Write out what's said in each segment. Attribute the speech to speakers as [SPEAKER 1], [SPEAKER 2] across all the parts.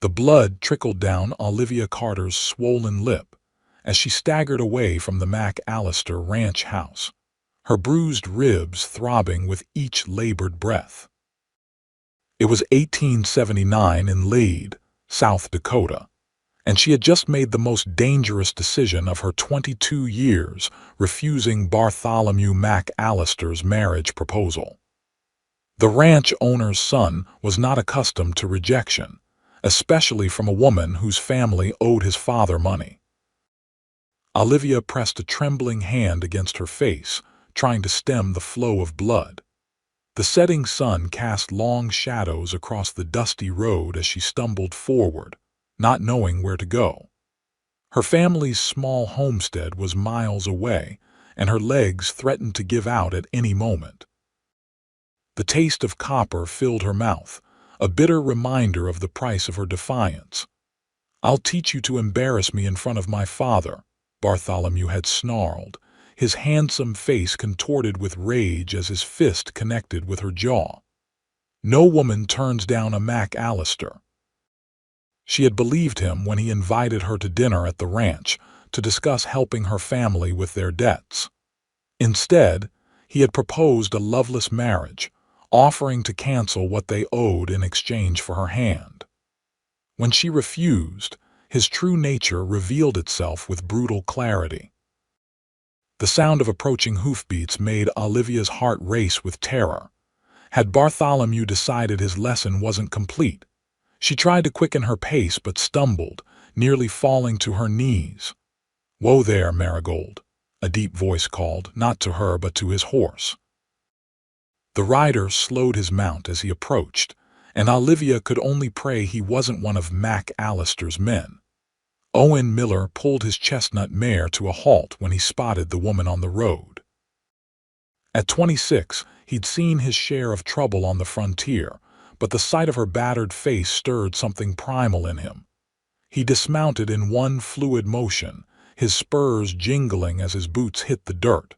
[SPEAKER 1] The blood trickled down Olivia Carter's swollen lip as she staggered away from the McAllister ranch house, her bruised ribs throbbing with each labored breath. It was 1879 in Lade, South Dakota, and she had just made the most dangerous decision of her 22 years, refusing Bartholomew McAllister's marriage proposal. The ranch owner's son was not accustomed to rejection, especially from a woman whose family owed his father money. Olivia pressed a trembling hand against her face, trying to stem the flow of blood. The setting sun cast long shadows across the dusty road as she stumbled forward, not knowing where to go. Her family's small homestead was miles away, and her legs threatened to give out at any moment. The taste of copper filled her mouth, a bitter reminder of the price of her defiance. "I'll teach you to embarrass me in front of my father," Bartholomew had snarled, his handsome face contorted with rage as his fist connected with her jaw. No woman turns down a McAllister. She had believed him when he invited her to dinner at the ranch to discuss helping her family with their debts. Instead, he had proposed a loveless marriage, offering to cancel what they owed in exchange for her hand. When she refused, his true nature revealed itself with brutal clarity. The sound of approaching hoofbeats made Olivia's heart race with terror. Had Bartholomew decided his lesson wasn't complete? She tried to quicken her pace but stumbled, nearly falling to her knees. "Whoa there, Marigold," a deep voice called, not to her but to his horse. The rider slowed his mount as he approached, and Olivia could only pray he wasn't one of McAllister's men. Owen Miller pulled his chestnut mare to a halt when he spotted the woman on the road. At 26, he'd seen his share of trouble on the frontier, but the sight of her battered face stirred something primal in him. He dismounted in one fluid motion, his spurs jingling as his boots hit the dirt.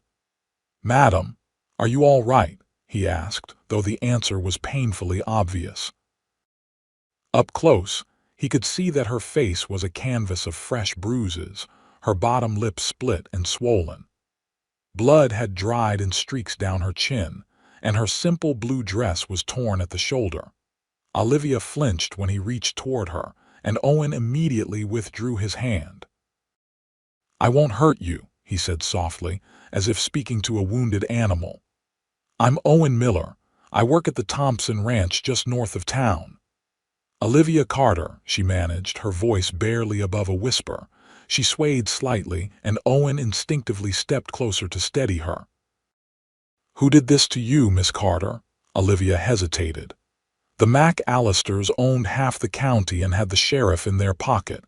[SPEAKER 1] "Madam, are you all right?" he asked, though the answer was painfully obvious. Up close, he could see that her face was a canvas of fresh bruises, her bottom lip split and swollen. Blood had dried in streaks down her chin, and her simple blue dress was torn at the shoulder. Olivia flinched when he reached toward her, and Owen immediately withdrew his hand. "I won't hurt you," he said softly, as if speaking to a wounded animal. "I'm Owen Miller. I work at the Thompson Ranch just north of town." "Olivia Carter," she managed, her voice barely above a whisper. She swayed slightly, and Owen instinctively stepped closer to steady her. "Who did this to you, Miss Carter?" Olivia hesitated. The McAllisters owned half the county and had the sheriff in their pocket.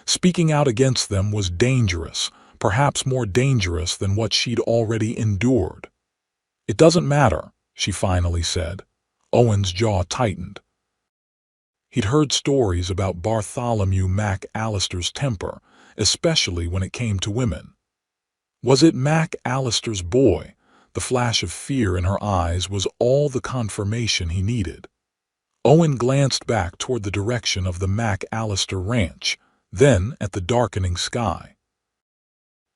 [SPEAKER 1] Speaking out against them was dangerous, perhaps more dangerous than what she'd already endured. "It doesn't matter," she finally said. Owen's jaw tightened. He'd heard stories about Bartholomew McAllister's temper, especially when it came to women. Was it McAllister's boy? The flash of fear in her eyes was all the confirmation he needed. Owen glanced back toward the direction of the McAllister ranch, then at the darkening sky.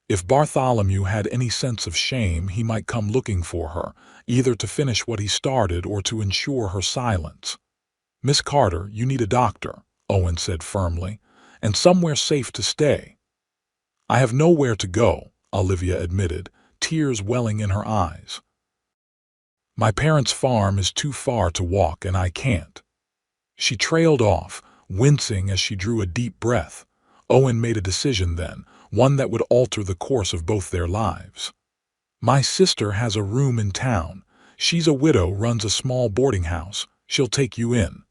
[SPEAKER 1] If Bartholomew had any sense of shame, he might come looking for her, either to finish what he started or to ensure her silence. "Miss Carter, you need a doctor," Owen said firmly, "and somewhere safe to stay." "I have nowhere to go," Olivia admitted, tears welling in her eyes. "My parents' farm is too far to walk and I can't." She trailed off, wincing as she drew a deep breath. Owen made a decision then, one that would alter the course of both their lives. "My sister has a room in town. She's a widow, runs a small boarding house. She'll take you in."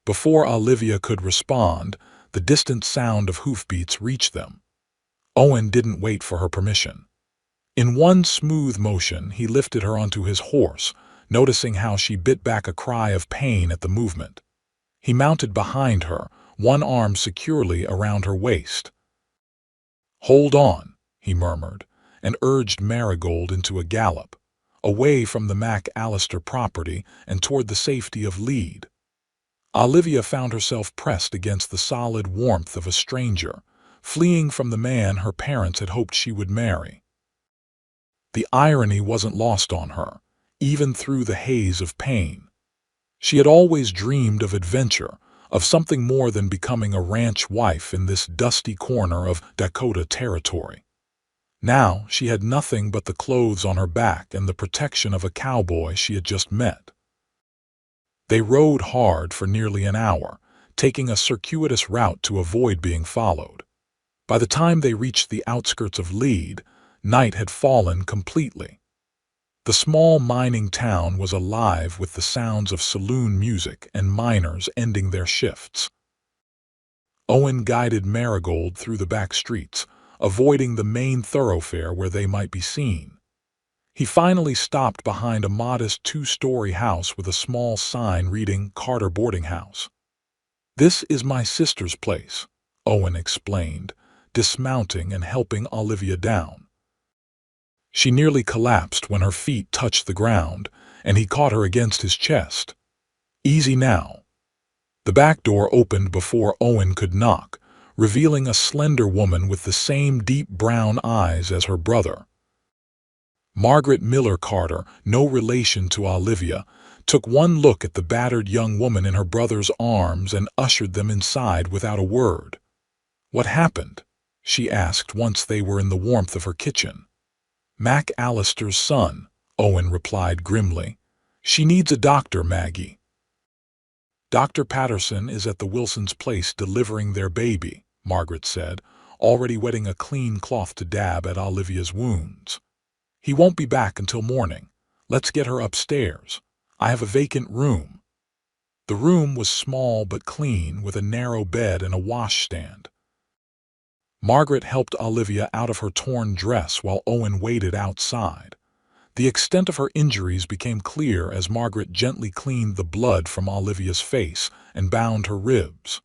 [SPEAKER 1] Before Olivia could respond, the distant sound of hoofbeats reached them. Owen didn't wait for her permission. In one smooth motion, he lifted her onto his horse, noticing how she bit back a cry of pain at the movement. He mounted behind her, one arm securely around her waist. "Hold on," he murmured, and urged Marigold into a gallop, away from the McAllister property and toward the safety of Lade. Olivia found herself pressed against the solid warmth of a stranger, fleeing from the man her parents had hoped she would marry. The irony wasn't lost on her, even through the haze of pain. She had always dreamed of adventure, of something more than becoming a ranch wife in this dusty corner of Dakota territory. Now she had nothing but the clothes on her back and the protection of a cowboy she had just met. They rode hard for nearly an hour, taking a circuitous route to avoid being followed. By the time they reached the outskirts of Lead, night had fallen completely. The small mining town was alive with the sounds of saloon music and miners ending their shifts. Owen guided Marigold through the back streets, avoiding the main thoroughfare where they might be seen. He finally stopped behind a modest two-story house with a small sign reading Carter Boarding House. "This is my sister's place," Owen explained, dismounting and helping Olivia down. She nearly collapsed when her feet touched the ground, and he caught her against his chest. "Easy now." The back door opened before Owen could knock, revealing a slender woman with the same deep brown eyes as her brother. Margaret Miller Carter, no relation to Olivia, took one look at the battered young woman in her brother's arms and ushered them inside without a word. "What happened?" she asked once they were in the warmth of her kitchen. "Mac Allister's son," Owen replied grimly. "She needs a doctor, Maggie." "Dr. Patterson is at the Wilsons' place delivering their baby," Margaret said, already wetting a clean cloth to dab at Olivia's wounds. "He won't be back until morning. Let's get her upstairs. I have a vacant room." The room was small but clean, with a narrow bed and a washstand. Margaret helped Olivia out of her torn dress while Owen waited outside. The extent of her injuries became clear as Margaret gently cleaned the blood from Olivia's face and bound her ribs.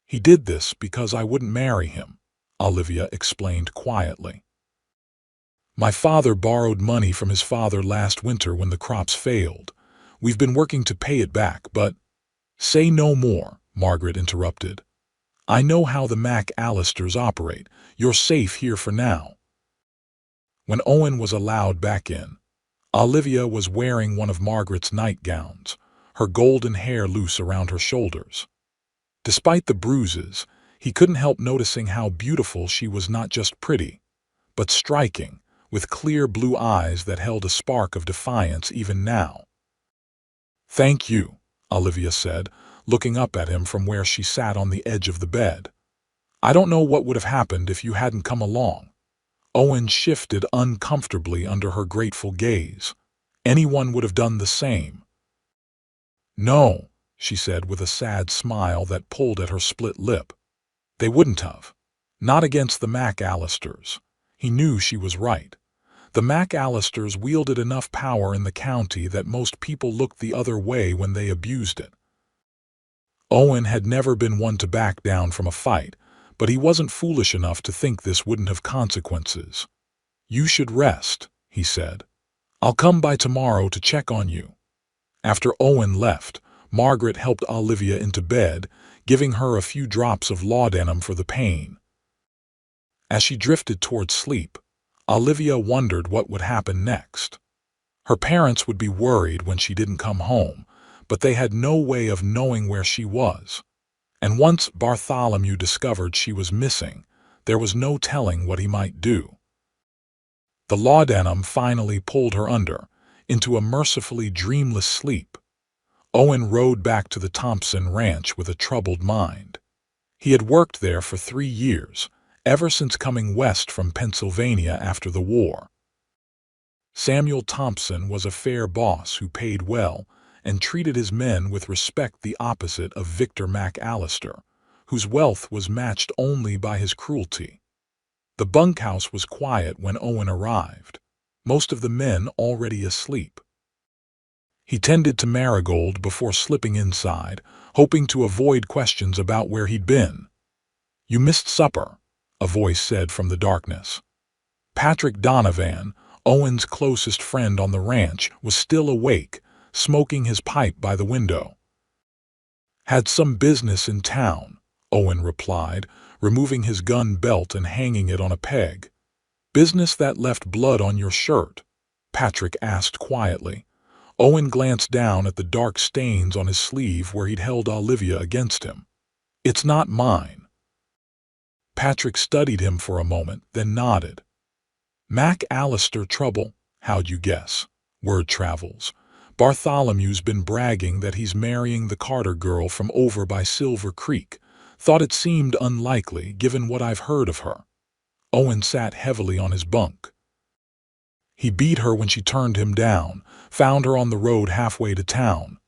[SPEAKER 1] "He did this because I wouldn't marry him," Olivia explained quietly. "My father borrowed money from his father last winter when the crops failed. We've been working to pay it back, but—" "Say no more," Margaret interrupted. "I know how the Mac Allisters operate. You're safe here for now." When Owen was allowed back in, Olivia was wearing one of Margaret's nightgowns, her golden hair loose around her shoulders. Despite the bruises, he couldn't help noticing how beautiful she was, not just pretty, but striking, with clear blue eyes that held a spark of defiance even now. "Thank you," Olivia said, looking up at him from where she sat on the edge of the bed. "I don't know what would have happened if you hadn't come along." Owen shifted uncomfortably under her grateful gaze. "Anyone would have done the same." "No," she said with a sad smile that pulled at her split lip. "They wouldn't have. Not against the Mac Allisters." He knew she was right. The Mac Allisters wielded enough power in the county that most people looked the other way when they abused it. Owen had never been one to back down from a fight, but he wasn't foolish enough to think this wouldn't have consequences. "You should rest," he said. "I'll come by tomorrow to check on you." After Owen left, Margaret helped Olivia into bed, giving her a few drops of laudanum for the pain. As she drifted toward sleep, Olivia wondered what would happen next. Her parents would be worried when she didn't come home, but they had no way of knowing where she was. And once Bartholomew discovered she was missing, there was no telling what he might do. The laudanum finally pulled her under, into a mercifully dreamless sleep. Owen rode back to the Thompson ranch with a troubled mind. He had worked there for 3 years, ever since coming west from Pennsylvania after the war. Samuel Thompson was a fair boss who paid well and treated his men with respect, the opposite of Victor Mac Allister, whose wealth was matched only by his cruelty. The bunkhouse was quiet when Owen arrived, most of the men already asleep. He tended to Marigold before slipping inside, hoping to avoid questions about where he'd been. "You missed supper," a voice said from the darkness. Patrick Donovan, Owen's closest friend on the ranch, was still awake, smoking his pipe by the window. Had some business in town, Owen replied, removing his gun belt and hanging it on a peg. Business that left blood on your shirt? Patrick asked quietly. Owen glanced down at the dark stains on his sleeve where he'd held Olivia against him. It's not mine. Patrick studied him for a moment, then nodded. Mac Allister trouble? How'd you guess? Word travels. Bartholomew's been bragging that he's marrying the Carter girl from over by Silver Creek. Thought it seemed unlikely, given what I've heard of her. Owen sat heavily on his bunk. He beat her when she turned him down, found her on the road halfway to town.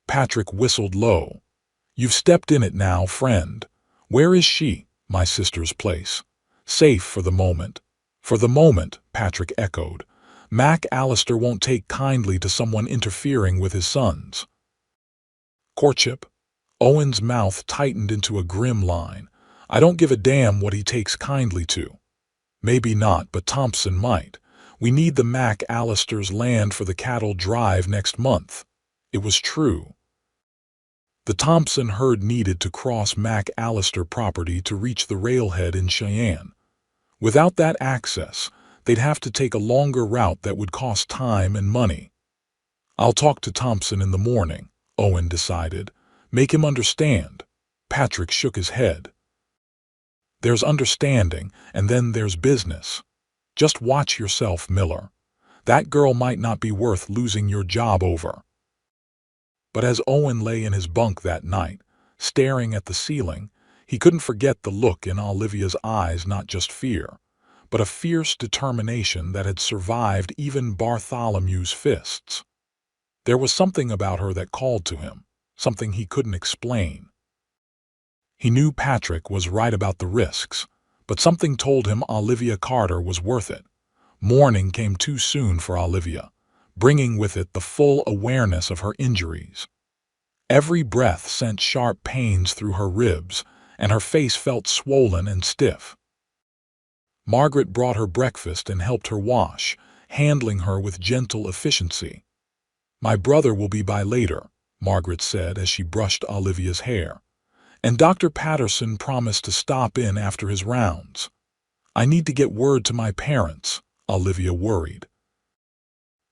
[SPEAKER 1] Patrick whistled low. You've stepped in it now, friend. Where is she? My sister's place. Safe for the moment. For the moment, Patrick echoed. Mac Allister won't take kindly to someone interfering with his sons. Courtship? Owen's mouth tightened into a grim line. I don't give a damn what he takes kindly to. Maybe not, but Thompson might. We need the Mac Allister's land for the cattle drive next month. It was true. The Thompson herd needed to cross Mac Allister property to reach the railhead in Cheyenne. Without that access, they'd have to take a longer route that would cost time and money. I'll talk to Thompson in the morning, Owen decided. Make him understand. Patrick shook his head. There's understanding, and then there's business. Just watch yourself, Miller. That girl might not be worth losing your job over. But as Owen lay in his bunk that night, staring at the ceiling, he couldn't forget the look in Olivia's eyes, not just fear, but a fierce determination that had survived even Bartholomew's fists. There was something about her that called to him, something he couldn't explain. He knew Patrick was right about the risks, but something told him Olivia Carter was worth it. Morning came too soon for Olivia, bringing with it the full awareness of her injuries. Every breath sent sharp pains through her ribs, and her face felt swollen and stiff. Margaret brought her breakfast and helped her wash, handling her with gentle efficiency. My brother will be by later, Margaret said as she brushed Olivia's hair. And Dr. Patterson promised to stop in after his rounds. I need to get word to my parents, Olivia worried.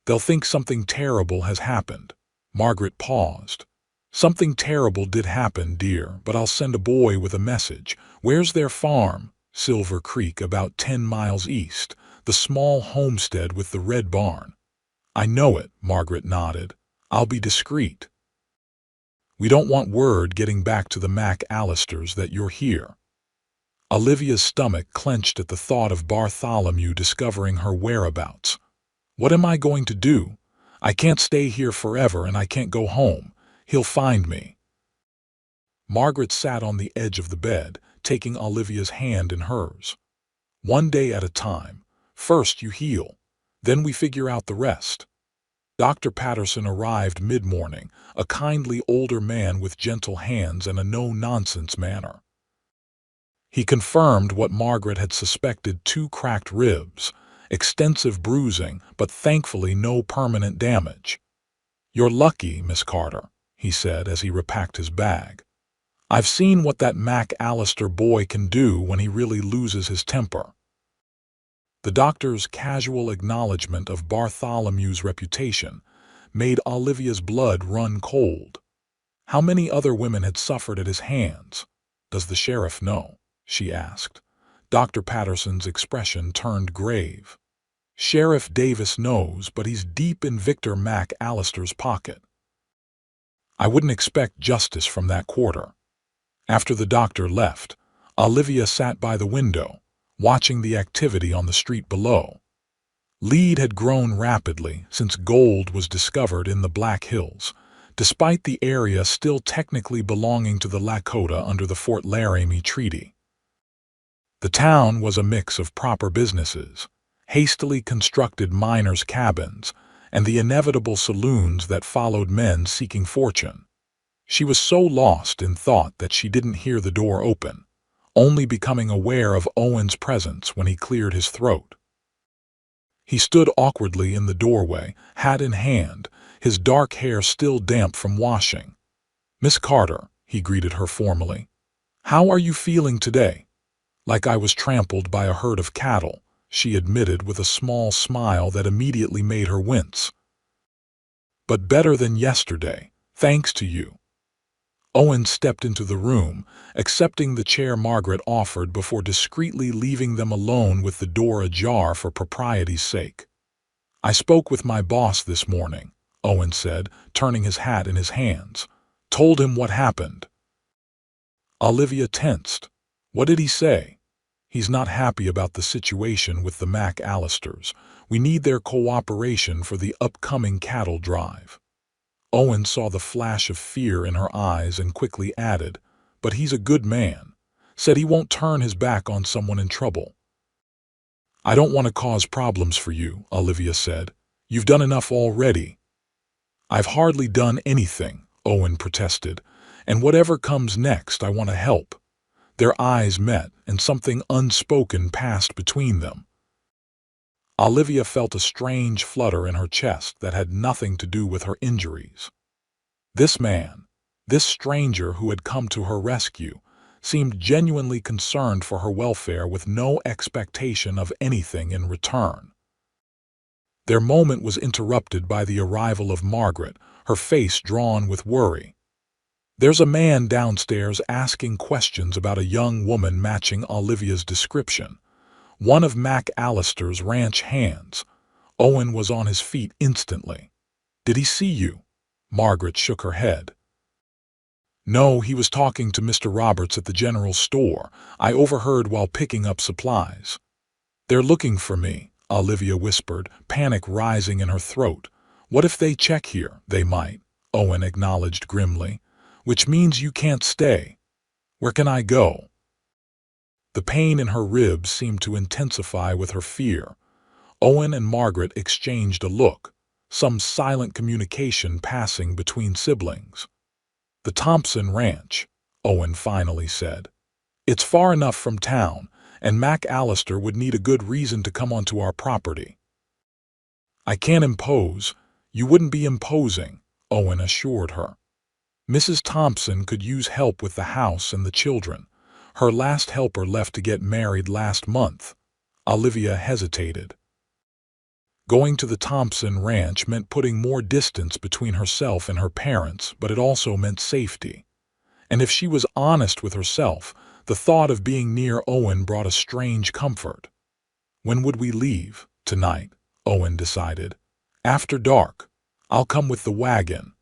[SPEAKER 1] They'll think something terrible has happened. Margaret paused. Something terrible did happen, dear, but I'll send a boy with a message. Where's their farm? Silver Creek, about 10 miles east, the small homestead with the red barn. I know it, Margaret nodded. I'll be discreet. We don't want word getting back to the Mac Allisters that you're here. Olivia's stomach clenched at the thought of Bartholomew discovering her whereabouts. What am I going to do? I can't stay here forever and I can't go home. He'll find me. Margaret sat on the edge of the bed, taking Olivia's hand in hers. One day at a time. First you heal, then we figure out the rest. Dr. Patterson arrived mid-morning, a kindly older man with gentle hands and a no-nonsense manner. He confirmed what Margaret had suspected: 2 cracked ribs, extensive bruising, but thankfully no permanent damage. You're lucky, Miss Carter, he said as he repacked his bag. I've seen what that Mac Allister boy can do when he really loses his temper. The doctor's casual acknowledgement of Bartholomew's reputation made Olivia's blood run cold. How many other women had suffered at his hands? Does the sheriff know? She asked. Dr. Patterson's expression turned grave. Sheriff Davis knows, but he's deep in Victor Mac Allister's pocket. I wouldn't expect justice from that quarter. After the doctor left, Olivia sat by the window, watching the activity on the street below. Lead had grown rapidly since gold was discovered in the Black Hills, despite the area still technically belonging to the Lakota under the Fort Laramie Treaty. The town was a mix of proper businesses, hastily constructed miners' cabins, and the inevitable saloons that followed men seeking fortune. She was so lost in thought that she didn't hear the door open, only becoming aware of Owen's presence when he cleared his throat. He stood awkwardly in the doorway, hat in hand, his dark hair still damp from washing. Miss Carter, he greeted her formally. "How are you feeling today?" "Like I was trampled by a herd of cattle," she admitted with a small smile that immediately made her wince. "But better than yesterday, thanks to you." Owen stepped into the room, accepting the chair Margaret offered before discreetly leaving them alone with the door ajar for propriety's sake. "I spoke with my boss this morning," Owen said, turning his hat in his hands. "Told him what happened." Olivia tensed. "What did he say?" "He's not happy about the situation with the McAllisters. We need their cooperation for the upcoming cattle drive." Owen saw the flash of fear in her eyes and quickly added, "But he's a good man. Said he won't turn his back on someone in trouble." "I don't want to cause problems for you," Olivia said. "You've done enough already." "I've hardly done anything," Owen protested, "and whatever comes next, I want to help." Their eyes met, and something unspoken passed between them. Olivia felt a strange flutter in her chest that had nothing to do with her injuries. This man, this stranger who had come to her rescue, seemed genuinely concerned for her welfare with no expectation of anything in return. Their moment was interrupted by the arrival of Margaret, her face drawn with worry. "There's a man downstairs asking questions about a young woman matching Olivia's description. One of McAllister's ranch hands." Owen was on his feet instantly. "Did he see you?" Margaret shook her head. "No, he was talking to Mr. Roberts at the general store. I overheard while picking up supplies." "They're looking for me," Olivia whispered, panic rising in her throat. "What if they check here?" "They might," Owen acknowledged grimly. "Which means you can't stay." "Where can I go?" The pain in her ribs seemed to intensify with her fear. Owen and Margaret exchanged a look, some silent communication passing between siblings. "The Thompson Ranch," Owen finally said. "It's far enough from town, and McAllister would need a good reason to come onto our property." "I can't impose." "You wouldn't be imposing," Owen assured her. "Mrs. Thompson could use help with the house and the children. Her last helper left to get married last month." Olivia hesitated. Going to the Thompson Ranch meant putting more distance between herself and her parents, but it also meant safety. And if she was honest with herself, the thought of being near Owen brought a strange comfort. "When would we leave?" "Tonight," Owen decided. "After dark. I'll come with the wagon."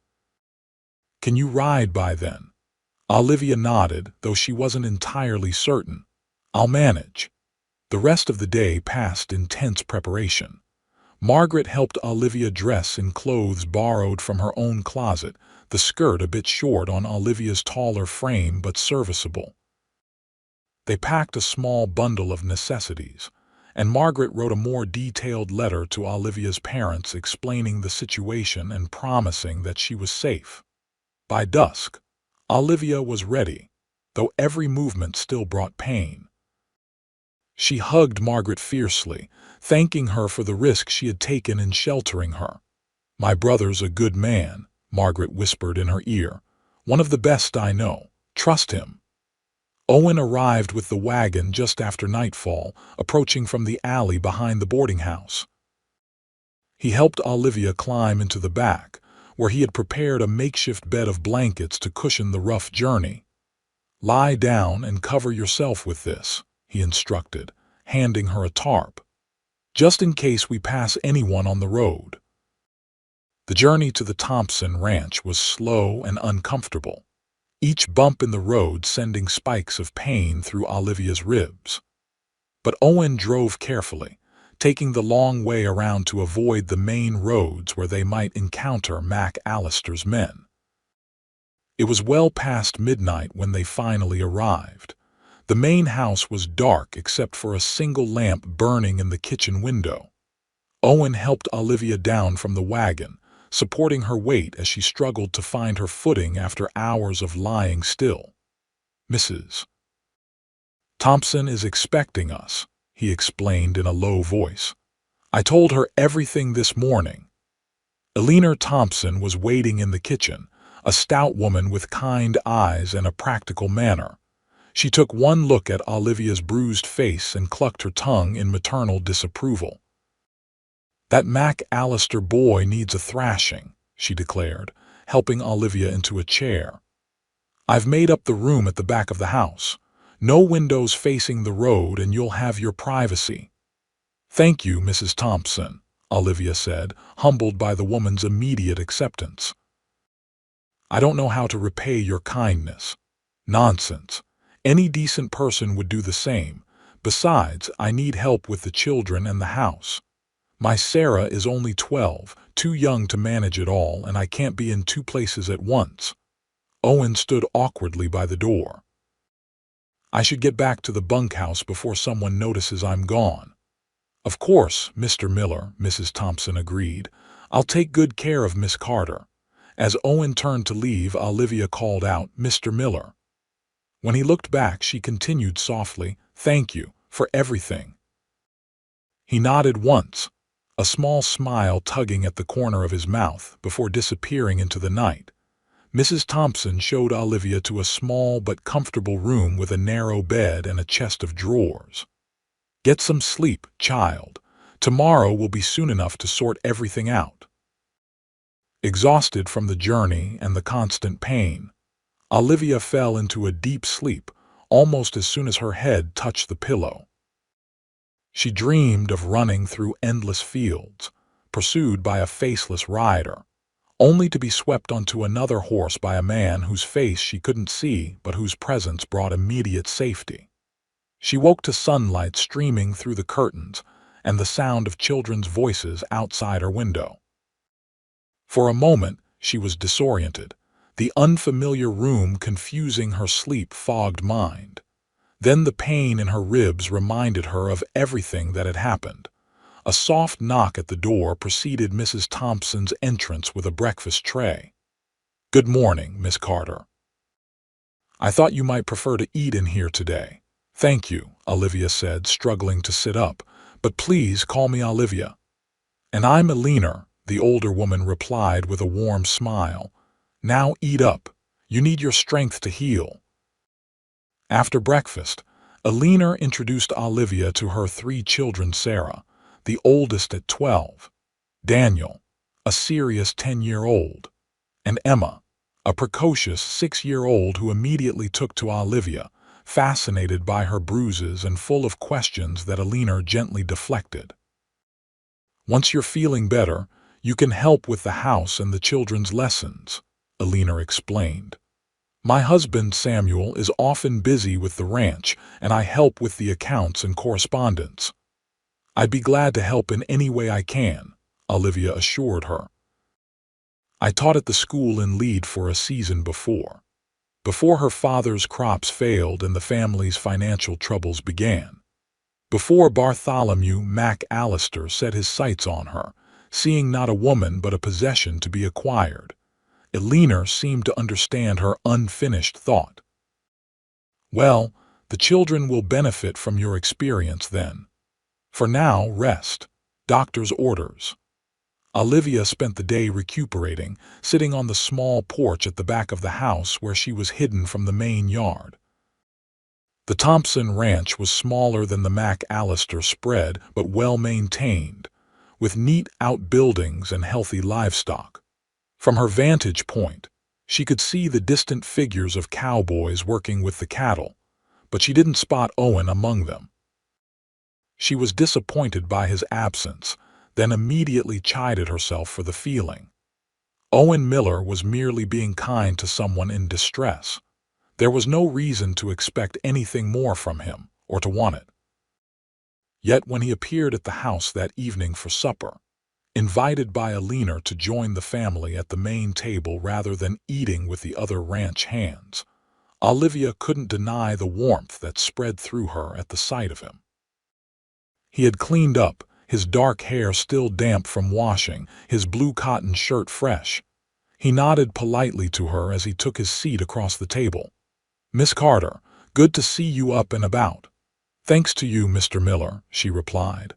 [SPEAKER 1] "Can you ride by then?" Olivia nodded, though she wasn't entirely certain. "I'll manage." The rest of the day passed in tense preparation. Margaret helped Olivia dress in clothes borrowed from her own closet, the skirt a bit short on Olivia's taller frame but serviceable. They packed a small bundle of necessities, and Margaret wrote a more detailed letter to Olivia's parents explaining the situation and promising that she was safe. By dusk, Olivia was ready, though every movement still brought pain. She hugged Margaret fiercely, thanking her for the risk she had taken in sheltering her. "My brother's a good man," Margaret whispered in her ear. "One of the best I know. Trust him." Owen arrived with the wagon just after nightfall, approaching from the alley behind the boarding house. He helped Olivia climb into the back, where he had prepared a makeshift bed of blankets to cushion the rough journey. "Lie down and cover yourself with this," he instructed, handing her a tarp. "Just in case we pass anyone on the road." The journey to the Thompson Ranch was slow and uncomfortable, each bump in the road sending spikes of pain through Olivia's ribs. But Owen drove carefully, taking the long way around to avoid the main roads where they might encounter McAllister's men. It was well past midnight when they finally arrived. The main house was dark except for a single lamp burning in the kitchen window. Owen helped Olivia down from the wagon, supporting her weight as she struggled to find her footing after hours of lying still. "Mrs. Thompson is expecting us," he explained in a low voice. "I told her everything this morning." Eleanor Thompson was waiting in the kitchen, a stout woman with kind eyes and a practical manner. She took one look at Olivia's bruised face and clucked her tongue in maternal disapproval. "That Mac Allister boy needs a thrashing," she declared, helping Olivia into a chair. "I've made up the room at the back of the house. No windows facing the road and you'll have your privacy." "Thank you, Mrs. Thompson," Olivia said, humbled by the woman's immediate acceptance. "I don't know how to repay your kindness." "Nonsense. Any decent person would do the same. Besides, I need help with the children and the house. My Sarah is only 12, too young to manage it all, and I can't be in two places at once." Owen stood awkwardly by the door. "I should get back to the bunkhouse before someone notices I'm gone." "Of course, Mr. Miller," Mrs. Thompson agreed. "I'll take good care of Miss Carter." As Owen turned to leave, Olivia called out, "Mr. Miller." When he looked back, she continued softly, "Thank you for everything." He nodded once, a small smile tugging at the corner of his mouth, before disappearing into the night. Mrs. Thompson showed Olivia to a small but comfortable room with a narrow bed and a chest of drawers. "Get some sleep, child. Tomorrow will be soon enough to sort everything out." Exhausted from the journey and the constant pain, Olivia fell into a deep sleep almost as soon as her head touched the pillow. She dreamed of running through endless fields, pursued by a faceless rider, only to be swept onto another horse by a man whose face she couldn't see but whose presence brought immediate safety. She woke to sunlight streaming through the curtains and the sound of children's voices outside her window. For a moment, she was disoriented, the unfamiliar room confusing her sleep-fogged mind. Then the pain in her ribs reminded her of everything that had happened. A soft knock at the door preceded Mrs. Thompson's entrance with a breakfast tray. "Good morning, Miss Carter. I thought you might prefer to eat in here today." "Thank you," Olivia said, struggling to sit up, "but please call me Olivia." "And I'm Eleanor," the older woman replied with a warm smile. "Now eat up. You need your strength to heal." After breakfast, Eleanor introduced Olivia to her 3 children: Sarah, the oldest at 12, Daniel, a serious 10-year-old, and Emma, a precocious 6-year-old who immediately took to Olivia, fascinated by her bruises and full of questions that Eleanor gently deflected. "Once you're feeling better, you can help with the house and the children's lessons," Eleanor explained. "My husband, Samuel, is often busy with the ranch, and I help with the accounts and correspondence." "I'd be glad to help in any way I can," Olivia assured her. "I taught at the school in Lead for a season before her father's crops failed and the family's financial troubles began. Before Bartholomew Mac Allister set his sights on her, seeing not a woman but a possession to be acquired." Eleanor seemed to understand her unfinished thought. "Well, the children will benefit from your experience then. For now, rest. Doctor's orders." Olivia spent the day recuperating, sitting on the small porch at the back of the house where she was hidden from the main yard. The Thompson ranch was smaller than the Mac Allister spread, but well-maintained, with neat outbuildings and healthy livestock. From her vantage point, she could see the distant figures of cowboys working with the cattle, but she didn't spot Owen among them. She was disappointed by his absence, then immediately chided herself for the feeling. Owen Miller was merely being kind to someone in distress. There was no reason to expect anything more from him, or to want it. Yet when he appeared at the house that evening for supper, invited by Eleanor to join the family at the main table rather than eating with the other ranch hands, Olivia couldn't deny the warmth that spread through her at the sight of him. He had cleaned up, his dark hair still damp from washing, his blue cotton shirt fresh. He nodded politely to her as he took his seat across the table. "Miss Carter, good to see you up and about." "Thanks to you, Mr. Miller," she replied.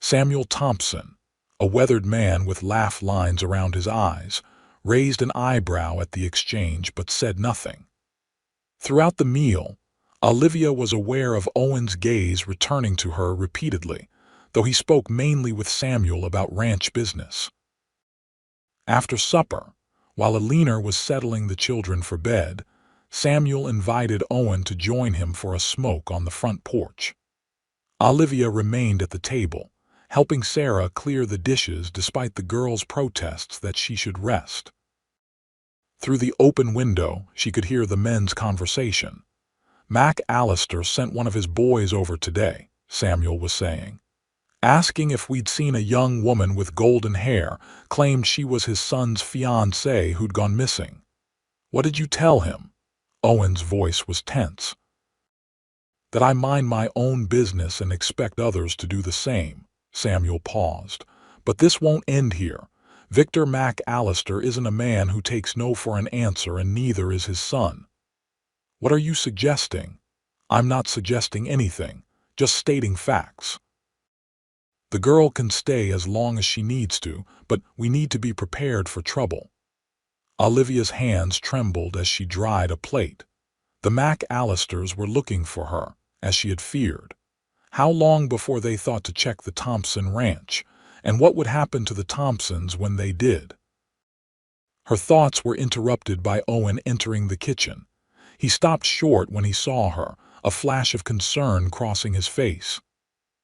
[SPEAKER 1] Samuel Thompson, a weathered man with laugh lines around his eyes, raised an eyebrow at the exchange but said nothing. Throughout the meal, Olivia was aware of Owen's gaze returning to her repeatedly, though he spoke mainly with Samuel about ranch business. After supper, while Alina was settling the children for bed, Samuel invited Owen to join him for a smoke on the front porch. Olivia remained at the table, helping Sarah clear the dishes despite the girls' protests that she should rest. Through the open window, she could hear the men's conversation. "Mac Allister sent one of his boys over today," Samuel was saying. "Asking if we'd seen a young woman with golden hair, claimed she was his son's fiancée who'd gone missing." "What did you tell him?" Owen's voice was tense. "That I mind my own business and expect others to do the same." Samuel paused. "But this won't end here. Victor Mac Allister isn't a man who takes no for an answer, and neither is his son." "What are you suggesting?" "I'm not suggesting anything, just stating facts. The girl can stay as long as she needs to, but we need to be prepared for trouble." Olivia's hands trembled as she dried a plate. The Mac Allisters were looking for her, as she had feared. How long before they thought to check the Thompson ranch, and what would happen to the Thompsons when they did? Her thoughts were interrupted by Owen entering the kitchen. He stopped short when he saw her, a flash of concern crossing his face.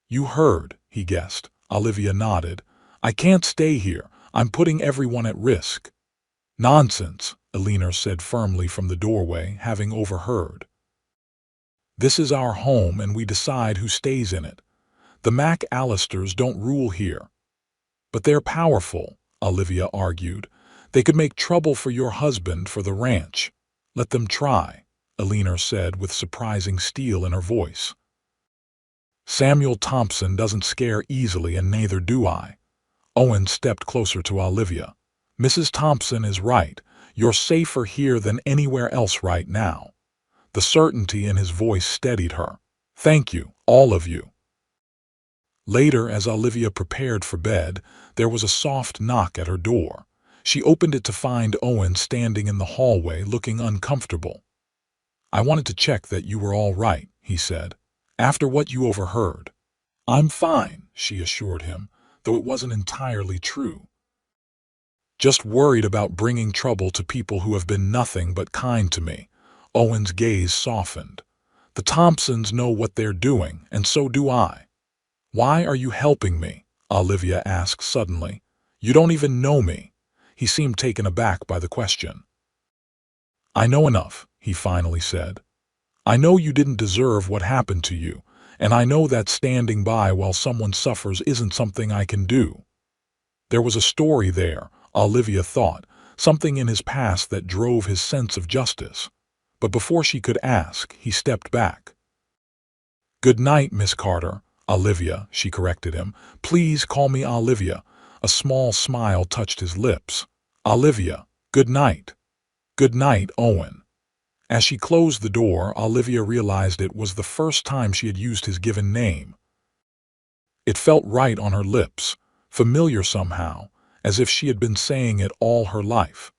[SPEAKER 1] "You heard," he guessed. Olivia nodded. "I can't stay here. I'm putting everyone at risk." "Nonsense," Alina said firmly from the doorway, having overheard. "This is our home and we decide who stays in it. The Mac Allisters don't rule here." "But they're powerful," Olivia argued. "They could make trouble for your husband for the ranch." "Let them try," Alina said with surprising steel in her voice. "Samuel Thompson doesn't scare easily, and neither do I." Owen stepped closer to Olivia. "Mrs. Thompson is right. You're safer here than anywhere else right now." The certainty in his voice steadied her. "Thank you, all of you." Later, as Olivia prepared for bed, there was a soft knock at her door. She opened it to find Owen standing in the hallway looking uncomfortable. "I wanted to check that you were all right," he said, "after what you overheard." "I'm fine," she assured him, though it wasn't entirely true. "Just worried about bringing trouble to people who have been nothing but kind to me." Owen's gaze softened. "The Thompsons know what they're doing, and so do I." "Why are you helping me?" Olivia asked suddenly. "You don't even know me." He seemed taken aback by the question. "I know enough," he finally said. "I know you didn't deserve what happened to you, and I know that standing by while someone suffers isn't something I can do." There was a story there, Olivia thought, something in his past that drove his sense of justice. But before she could ask, he stepped back. "Good night, Miss Carter." "Olivia," she corrected him. "Please call me Olivia." A small smile touched his lips. "Olivia, good night." "Good night, Owen." As she closed the door, Olivia realized it was the first time she had used his given name. It felt right on her lips, familiar somehow, as if she had been saying it all her life.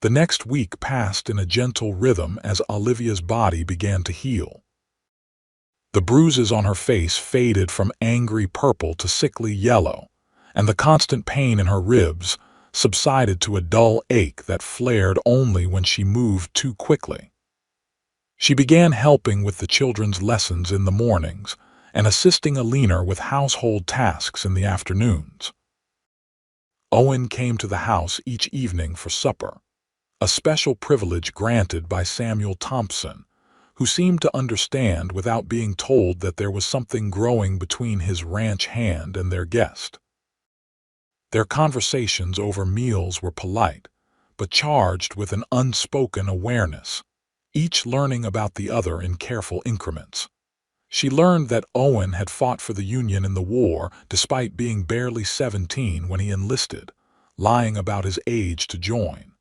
[SPEAKER 1] The next week passed in a gentle rhythm as Olivia's body began to heal. The bruises on her face faded from angry purple to sickly yellow, and the constant pain in her ribs subsided to a dull ache that flared only when she moved too quickly. She began helping with the children's lessons in the mornings and assisting Alina with household tasks in the afternoons. Owen came to the house each evening for supper, a special privilege granted by Samuel Thompson, who seemed to understand without being told that there was something growing between his ranch hand and their guest. Their conversations over meals were polite, but charged with an unspoken awareness, each learning about the other in careful increments. She learned that Owen had fought for the Union in the war despite being barely 17 when he enlisted, lying about his age to join.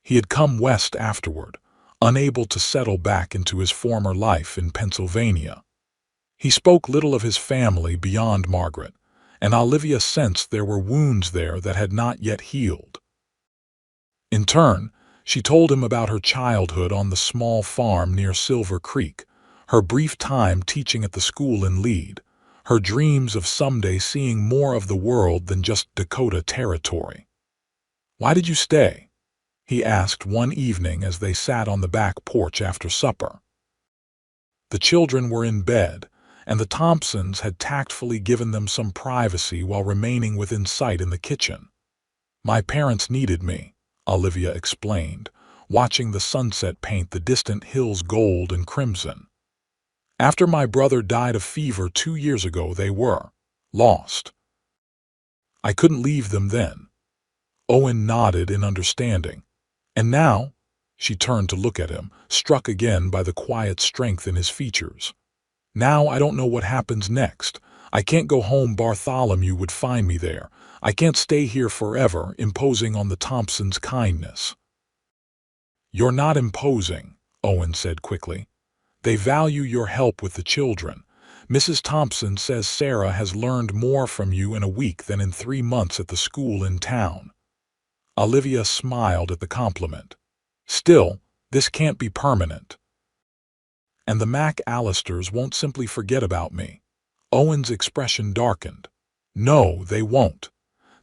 [SPEAKER 1] He had come west afterward, unable to settle back into his former life in Pennsylvania. He spoke little of his family beyond Margaret, and Olivia sensed there were wounds there that had not yet healed. In turn, she told him about her childhood on the small farm near Silver Creek, her brief time teaching at the school in Lead, her dreams of someday seeing more of the world than just Dakota territory. "Why did you stay?" he asked one evening as they sat on the back porch after supper. The children were in bed, and the Thompsons had tactfully given them some privacy while remaining within sight in the kitchen. "My parents needed me," Olivia explained, watching the sunset paint the distant hills gold and crimson. "After my brother died of fever 2 years ago, they were lost. I couldn't leave them then." Owen nodded in understanding. "And now?" She turned to look at him, struck again by the quiet strength in his features. "Now I don't know what happens next. I can't go home. Bartholomew would find me there. I can't stay here forever, imposing on the Thompsons' kindness." "You're not imposing," Owen said quickly. "They value your help with the children. Mrs. Thompson says Sarah has learned more from you in a week than in 3 months at the school in town." Olivia smiled at the compliment. "Still, this can't be permanent. And the McAllisters won't simply forget about me." Owen's expression darkened. "No, they won't."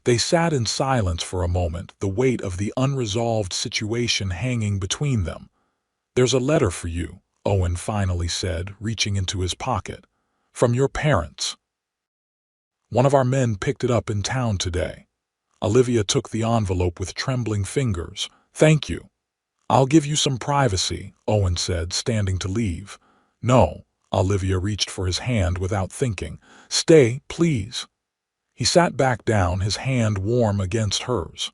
[SPEAKER 1] They sat in silence for a moment, the weight of the unresolved situation hanging between them. "There's a letter for you," Owen finally said, reaching into his pocket. "From your parents. One of our men picked it up in town today." Olivia took the envelope with trembling fingers. "Thank you." "I'll give you some privacy," Owen said, standing to leave. "No." Olivia reached for his hand without thinking. "Stay, please." He sat back down, his hand warm against hers.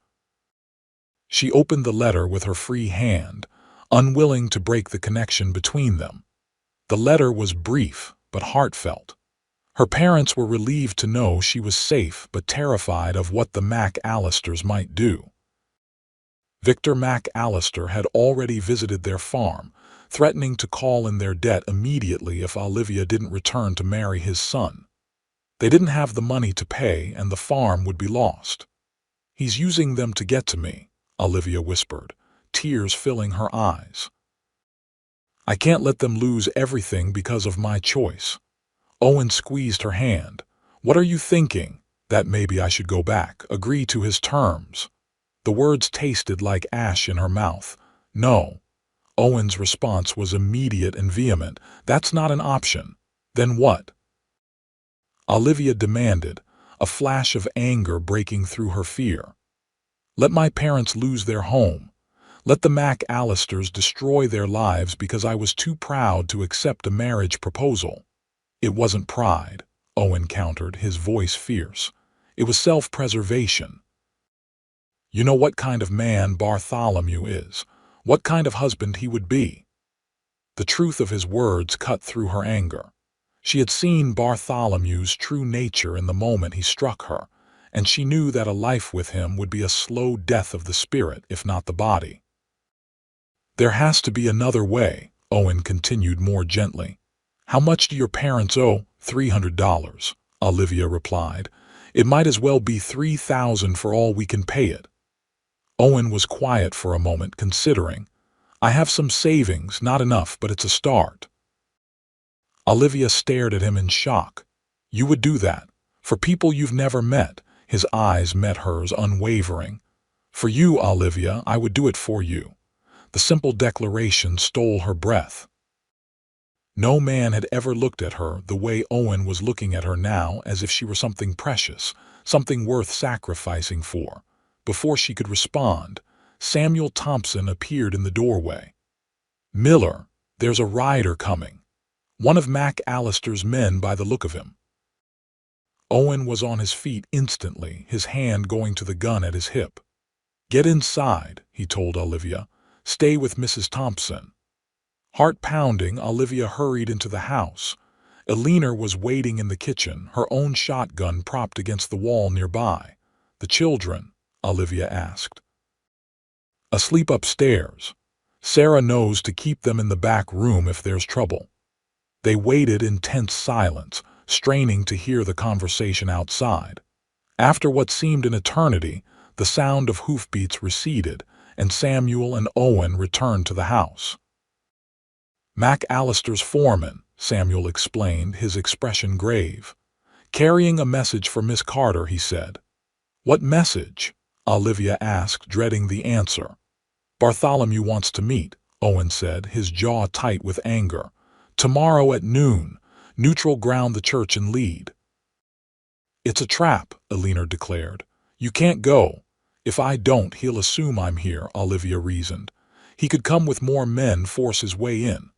[SPEAKER 1] She opened the letter with her free hand, unwilling to break the connection between them. The letter was brief but heartfelt. Her parents were relieved to know she was safe but terrified of what the McAllisters might do. Victor McAllister had already visited their farm, threatening to call in their debt immediately if Olivia didn't return to marry his son. They didn't have the money to pay, and the farm would be lost. "He's using them to get to me," Olivia whispered, tears filling her eyes. "I can't let them lose everything because of my choice." Owen squeezed her hand. "What are you thinking? That maybe I should go back, agree to his terms?" The words tasted like ash in her mouth. "No." Owen's response was immediate and vehement. "That's not an option." "Then what?" Olivia demanded, a flash of anger breaking through her fear. "Let my parents lose their home. Let the McAllisters destroy their lives because I was too proud to accept a marriage proposal." "It wasn't pride," Owen countered, his voice fierce. "It was self-preservation. You know what kind of man Bartholomew is, what kind of husband he would be." The truth of his words cut through her anger. She had seen Bartholomew's true nature in the moment he struck her, and she knew that a life with him would be a slow death of the spirit, if not the body. "There has to be another way," Owen continued more gently. "How much do your parents owe?" $300, Olivia replied. "It might as well be 3,000 for all we can pay it." Owen was quiet for a moment, considering. "I have some savings, not enough, but it's a start." Olivia stared at him in shock. "You would do that? For people you've never met?" His eyes met hers, unwavering. "For you, Olivia, I would do it for you." The simple declaration stole her breath. No man had ever looked at her the way Owen was looking at her now, as if she were something precious, something worth sacrificing for. Before she could respond, Samuel Thompson appeared in the doorway. "Miller, there's a rider coming. One of McAllister's men by the look of him." Owen was on his feet instantly, his hand going to the gun at his hip. "Get inside," he told Olivia. "Stay with Mrs. Thompson." Heart pounding, Olivia hurried into the house. Eleanor was waiting in the kitchen, her own shotgun propped against the wall nearby. "The children?" Olivia asked. "Asleep upstairs. Sarah knows to keep them in the back room if there's trouble." They waited in tense silence, straining to hear the conversation outside. After what seemed an eternity, the sound of hoofbeats receded, and Samuel and Owen returned to the house. "Mac Allister's foreman," Samuel explained, his expression grave. "Carrying a message for Miss Carter," he said. "What message?" Olivia asked, dreading the answer. "Bartholomew wants to meet," Owen said, his jaw tight with anger. "Tomorrow at noon, neutral ground the church in Lead." "It's a trap," Elena declared. "You can't go." "If I don't, he'll assume I'm here," Olivia reasoned. "He could come with more men, force his way in."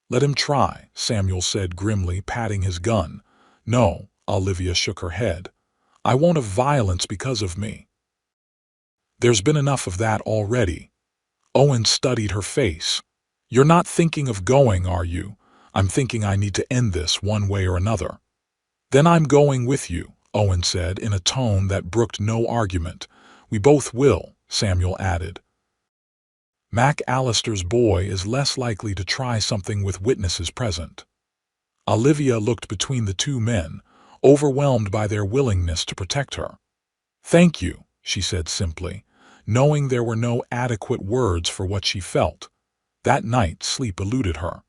[SPEAKER 1] "Let him try," Samuel said grimly, patting his gun. "No," Olivia shook her head. "I won't have violence because of me. There's been enough of that already." Owen studied her face. "You're not thinking of going, are you?" "I'm thinking I need to end this one way or another." "Then I'm going with you," Owen said in a tone that brooked no argument. "We both will," Samuel added. "Mac Allister's boy is less likely to try something with witnesses present." Olivia looked between the two men, overwhelmed by their willingness to protect her. "Thank you," she said simply, knowing there were no adequate words for what she felt. That night sleep eluded her.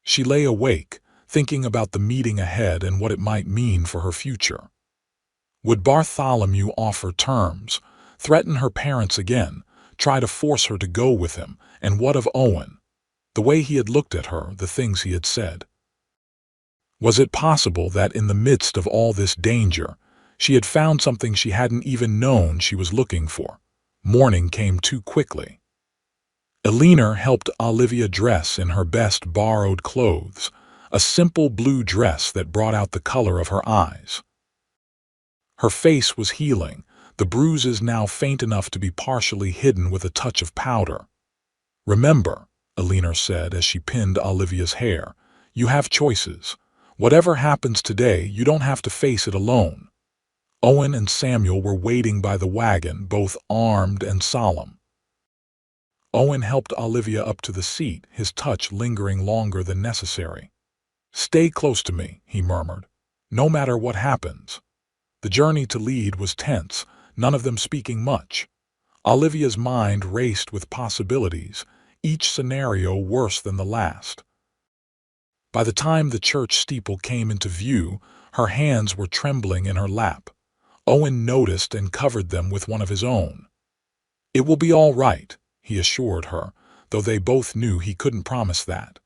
[SPEAKER 1] She lay awake, thinking about the meeting ahead and what it might mean for her future. Would Bartholomew offer terms, threaten her parents again, try to force her to go with him? And what of Owen? The way he had looked at her, the things he had said. Was it possible that in the midst of all this danger, she had found something she hadn't even known she was looking for? Morning came too quickly. Elena helped Olivia dress in her best borrowed clothes, a simple blue dress that brought out the color of her eyes. Her face was healing, the bruises now faint enough to be partially hidden with a touch of powder. "Remember," Elena said as she pinned Olivia's hair, "you have choices. Whatever happens today, you don't have to face it alone." Owen and Samuel were waiting by the wagon, both armed and solemn. Owen helped Olivia up to the seat, his touch lingering longer than necessary. "Stay close to me," he murmured, "no matter what happens." The journey to Lead was tense, none of them speaking much. Olivia's mind raced with possibilities, each scenario worse than the last. By the time the church steeple came into view, her hands were trembling in her lap. Owen noticed and covered them with one of his own. "It will be all right," he assured her, though they both knew he couldn't promise that.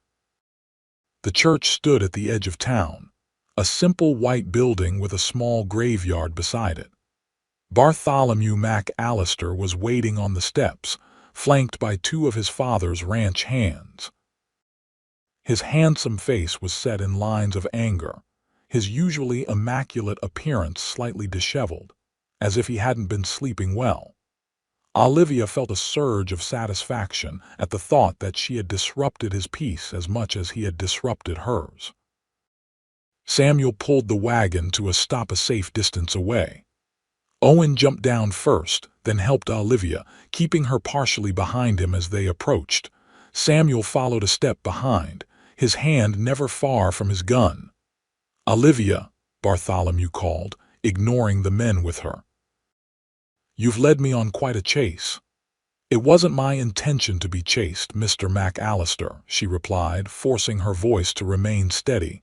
[SPEAKER 1] The church stood at the edge of town, a simple white building with a small graveyard beside it. Bartholomew Mac Allister was waiting on the steps, flanked by two of his father's ranch hands. His handsome face was set in lines of anger, his usually immaculate appearance slightly disheveled, as if he hadn't been sleeping well. Olivia felt a surge of satisfaction at the thought that she had disrupted his peace as much as he had disrupted hers. Samuel pulled the wagon to a stop a safe distance away. Owen jumped down first, then helped Olivia, keeping her partially behind him as they approached. Samuel followed a step behind, his hand never far from his gun. "Olivia," Bartholomew called, ignoring the men with her. "You've led me on quite a chase." "It wasn't my intention to be chased, Mr. Mac Allister," she replied, forcing her voice to remain steady.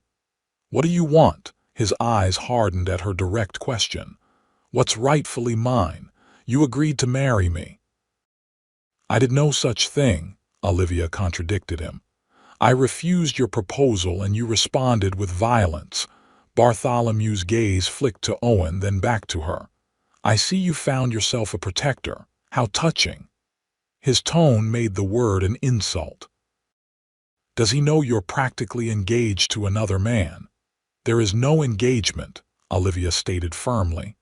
[SPEAKER 1] "What do you want?" His eyes hardened at her direct question. "What's rightfully mine? You agreed to marry me." "I did no such thing," Olivia contradicted him. "I refused your proposal and you responded with violence." Bartholomew's gaze flicked to Owen, then back to her. "I see you found yourself a protector. How touching." His tone made the word an insult. "Does he know you're practically engaged to another man?" "There is no engagement," Olivia stated firmly.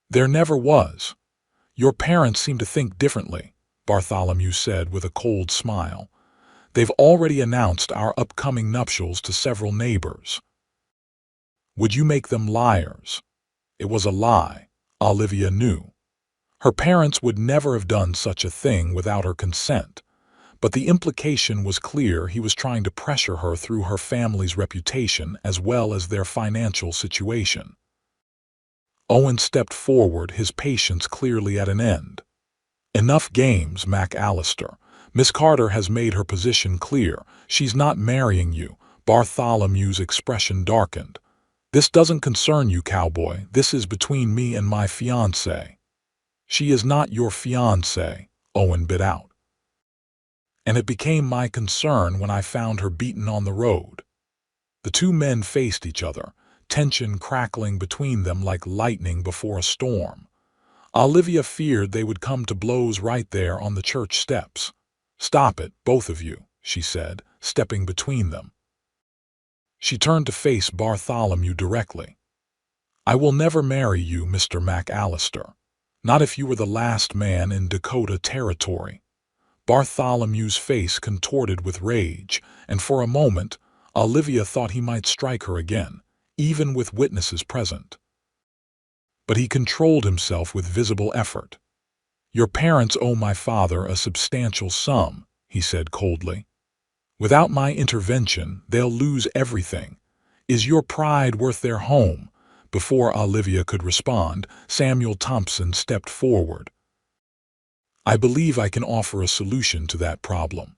[SPEAKER 1] "There never was." "Your parents seem to think differently," Bartholomew said with a cold smile. "They've already announced our upcoming nuptials to several neighbors." "Would you make them liars?" It was a lie, Olivia knew. Her parents would never have done such a thing without her consent. But the implication was clear: he was trying to pressure her through her family's reputation as well as their financial situation. Owen stepped forward, his patience clearly at an end. Enough games, McAllister. Miss Carter has made her position clear. She's not marrying you. Bartholomew's expression darkened. This doesn't concern you, Cowboy. This is between me and my fiancée. She is not your fiancée, Owen bit out. And it became my concern when I found her beaten on the road. The two men faced each other, tension crackling between them like lightning before a storm. Olivia feared they would come to blows right there on the church steps. "Stop it, both of you," she said, stepping between them. She turned to face Bartholomew directly. "I will never marry you, Mr. McAllister. Not if you were the last man in Dakota Territory." Bartholomew's face contorted with rage, and for a moment, Olivia thought he might strike her again, even with witnesses present. But he controlled himself with visible effort. "Your parents owe my father a substantial sum," he said coldly. "Without my intervention, they'll lose everything. Is your pride worth their home?" Before Olivia could respond, Samuel Thompson stepped forward. "I believe I can offer a solution to that problem."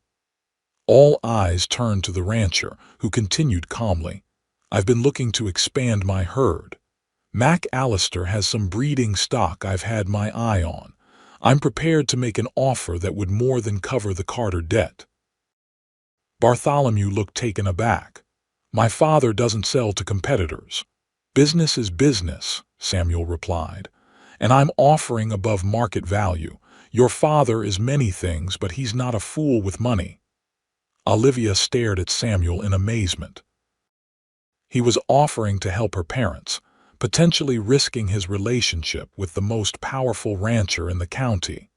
[SPEAKER 1] All eyes turned to the rancher, who continued calmly. "I've been looking to expand my herd. McAllister has some breeding stock I've had my eye on. I'm prepared to make an offer that would more than cover the Carter debt." Bartholomew looked taken aback. "My father doesn't sell to competitors." "Business is business," Samuel replied, "and I'm offering above market value. Your father is many things, but he's not a fool with money." Olivia stared at Samuel in amazement. He was offering to help her parents, potentially risking his relationship with the most powerful rancher in the county.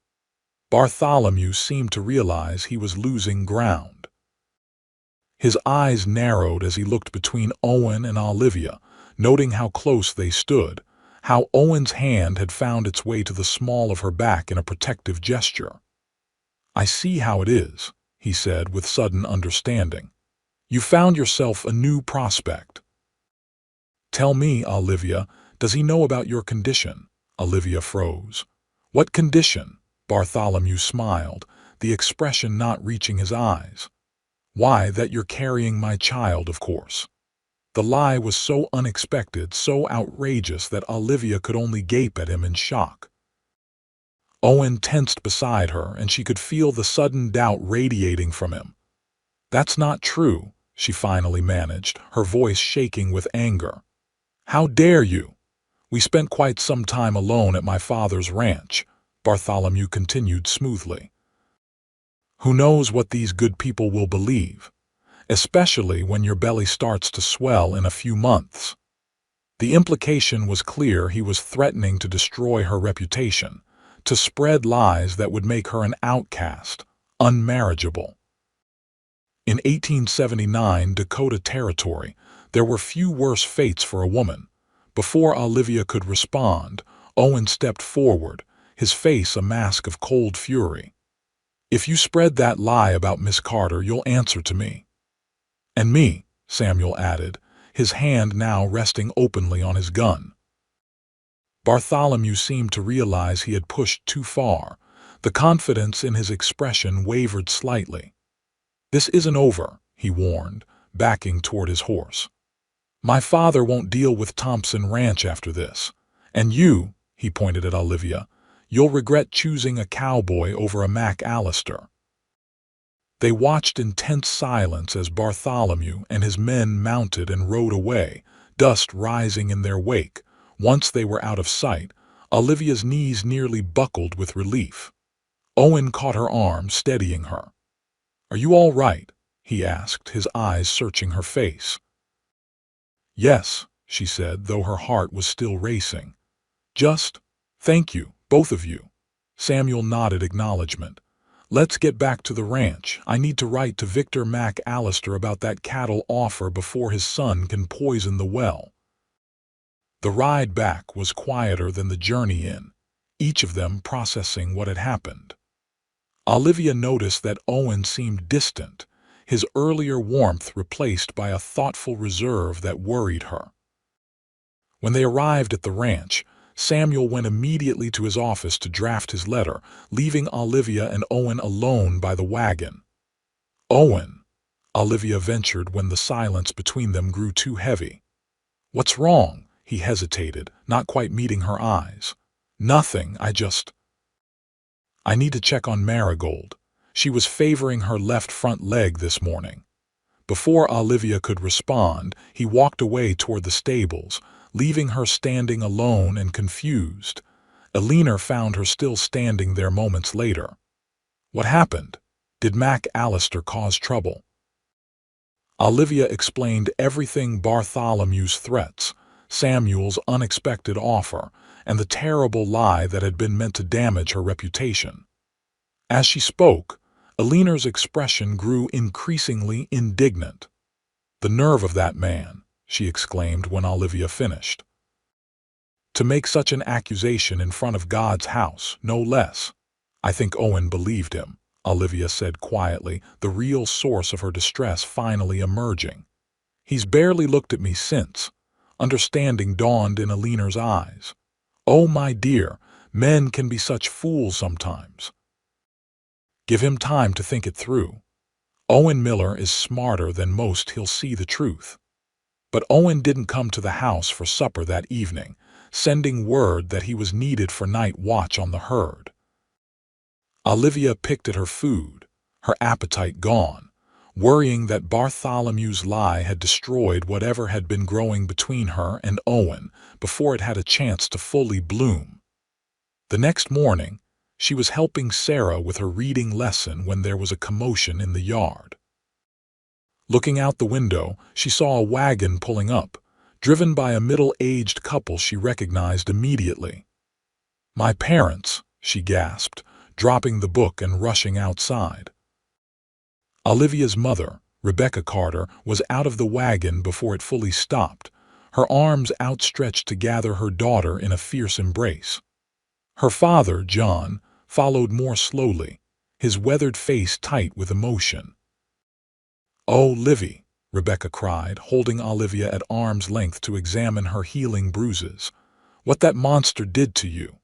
[SPEAKER 1] Bartholomew seemed to realize he was losing ground. His eyes narrowed as he looked between Owen and Olivia, noting how close they stood, how Owen's hand had found its way to the small of her back in a protective gesture. "I see how it is," he said with sudden understanding. "You found yourself a new prospect." "Tell me, Olivia, does he know about your condition?" Olivia froze. "What condition?" Bartholomew smiled, the expression not reaching his eyes. "Why, that you're carrying my child, of course." The lie was so unexpected, so outrageous that Olivia could only gape at him in shock. Owen tensed beside her, and she could feel the sudden doubt radiating from him. "That's not true," she finally managed, her voice shaking with anger. "How dare you?" "We spent quite some time alone at my father's ranch," Bartholomew continued smoothly. "Who knows what these good people will believe, especially when your belly starts to swell in a few months." The implication was clear. He was threatening to destroy her reputation, to spread lies that would make her an outcast, unmarriageable. In 1879 Dakota Territory, there were few worse fates for a woman. Before Olivia could respond, Owen stepped forward, his face a mask of cold fury. "If you spread that lie about Miss Carter, you'll answer to me." "And me," Samuel added, his hand now resting openly on his gun. Bartholomew seemed to realize he had pushed too far. The confidence in his expression wavered slightly. "This isn't over," he warned, backing toward his horse. "My father won't deal with Thompson Ranch after this. And you," he pointed at Olivia, "you'll regret choosing a Cowboy over a McAllister." They watched in tense silence as Bartholomew and his men mounted and rode away, dust rising in their wake. Once they were out of sight, Olivia's knees nearly buckled with relief. Owen caught her arm, steadying her. "Are you all right?" he asked, his eyes searching her face. "Yes," she said, though her heart was still racing. "Thank you, both of you." Samuel nodded acknowledgement. "Let's get back to the ranch. I need to write to Victor McAllister about that cattle offer before his son can poison the well." The ride back was quieter than the journey in, each of them processing what had happened. Olivia noticed that Owen seemed distant, his earlier warmth replaced by a thoughtful reserve that worried her. When they arrived at the ranch, Samuel went immediately to his office to draft his letter, leaving Olivia and Owen alone by the wagon. "Owen," Olivia ventured when the silence between them grew too heavy. "What's wrong?" He hesitated, not quite meeting her eyes. "Nothing, I need to check on Marigold. She was favoring her left front leg this morning." Before Olivia could respond, he walked away toward the stables, leaving her standing alone and confused. Eleanor found her still standing there moments later. "What happened? Did Mac Allister cause trouble?" Olivia explained everything: Bartholomew's threats, Samuel's unexpected offer, and the terrible lie that had been meant to damage her reputation. As she spoke, Eleanor's expression grew increasingly indignant. "The nerve of that man," she exclaimed when Olivia finished. "To make such an accusation in front of God's house, no less." "I think Owen believed him," Olivia said quietly, the real source of her distress finally emerging. "He's barely looked at me since." Understanding dawned in Eleanor's eyes. "Oh, my dear, men can be such fools sometimes. Give him time to think it through. Owen Miller is smarter than most. He'll see the truth." But Owen didn't come to the house for supper that evening, sending word that he was needed for night watch on the herd. Olivia picked at her food, her appetite gone, worrying that Bartholomew's lie had destroyed whatever had been growing between her and Owen before it had a chance to fully bloom. The next morning, she was helping Sarah with her reading lesson when there was a commotion in the yard. Looking out the window, she saw a wagon pulling up, driven by a middle-aged couple she recognized immediately. "My parents," she gasped, dropping the book and rushing outside. Olivia's mother, Rebecca Carter, was out of the wagon before it fully stopped, her arms outstretched to gather her daughter in a fierce embrace. Her father, John, followed more slowly, his weathered face tight with emotion. "Oh, Livy," Rebecca cried, holding Olivia at arm's length to examine her healing bruises. "What that monster did to you."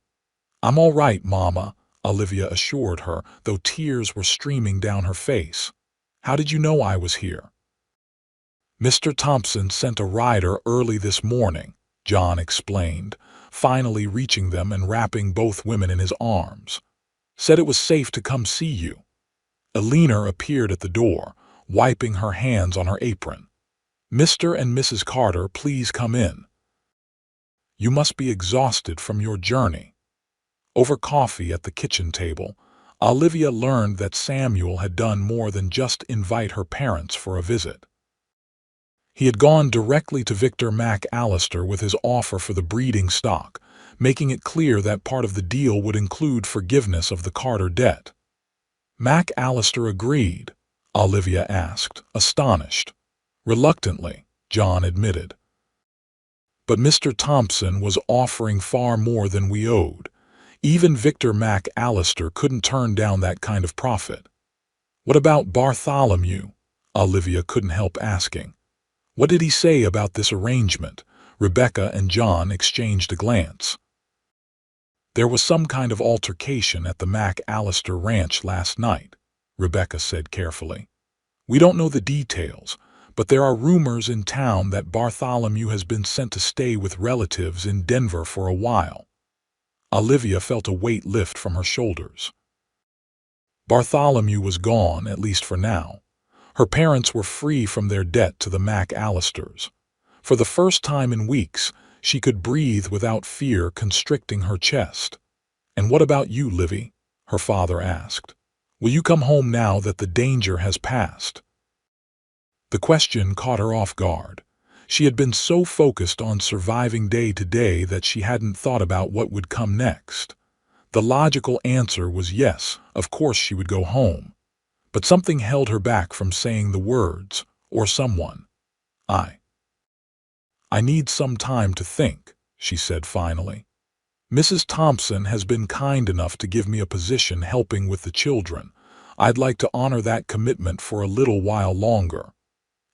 [SPEAKER 1] "I'm all right, Mama," Olivia assured her, though tears were streaming down her face. "How did you know I was here?" "Mr. Thompson sent a rider early this morning," John explained, finally reaching them and wrapping both women in his arms. "Said it was safe to come see you." Eleanor appeared at the door, wiping her hands on her apron. "Mr. and Mrs. Carter, please come in. You must be exhausted from your journey." Over coffee at the kitchen table, Olivia learned that Samuel had done more than just invite her parents for a visit. He had gone directly to Victor Mac Allister with his offer for the breeding stock, making it clear that part of the deal would include forgiveness of the Carter debt. Mac Allister agreed, Olivia asked, astonished. "Reluctantly," John admitted. "But Mr. Thompson was offering far more than we owed. Even Victor Mac Allister couldn't turn down that kind of profit." "What about Bartholomew?" Olivia couldn't help asking. "What did he say about this arrangement?" Rebecca and John exchanged a glance. "There was some kind of altercation at the Mac Allister ranch last night," Rebecca said carefully. "We don't know the details, but there are rumors in town that Bartholomew has been sent to stay with relatives in Denver for a while." Olivia felt a weight lift from her shoulders. Bartholomew was gone, at least for now. Her parents were free from their debt to the Mac Allisters. For the first time in weeks, she could breathe without fear constricting her chest. "And what about you, Livy?" her father asked. "Will you come home now that the danger has passed?" The question caught her off guard. She had been so focused on surviving day to day that she hadn't thought about what would come next. The logical answer was yes, of course she would go home. But something held her back from saying the words, or someone. I need some time to think," she said finally. "Mrs. Thompson has been kind enough to give me a position helping with the children. I'd like to honor that commitment for a little while longer."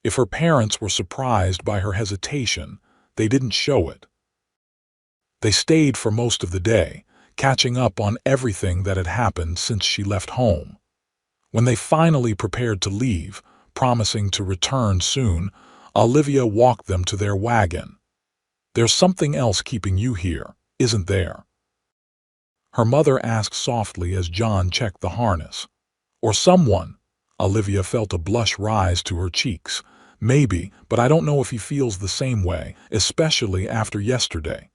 [SPEAKER 1] If her parents were surprised by her hesitation, they didn't show it. They stayed for most of the day, catching up on everything that had happened since she left home. When they finally prepared to leave, promising to return soon, Olivia walked them to their wagon. "There's something else keeping you here, isn't there?" her mother asked softly as John checked the harness. "Or someone." Olivia felt a blush rise to her cheeks. "Maybe, but I don't know if he feels the same way, especially after yesterday."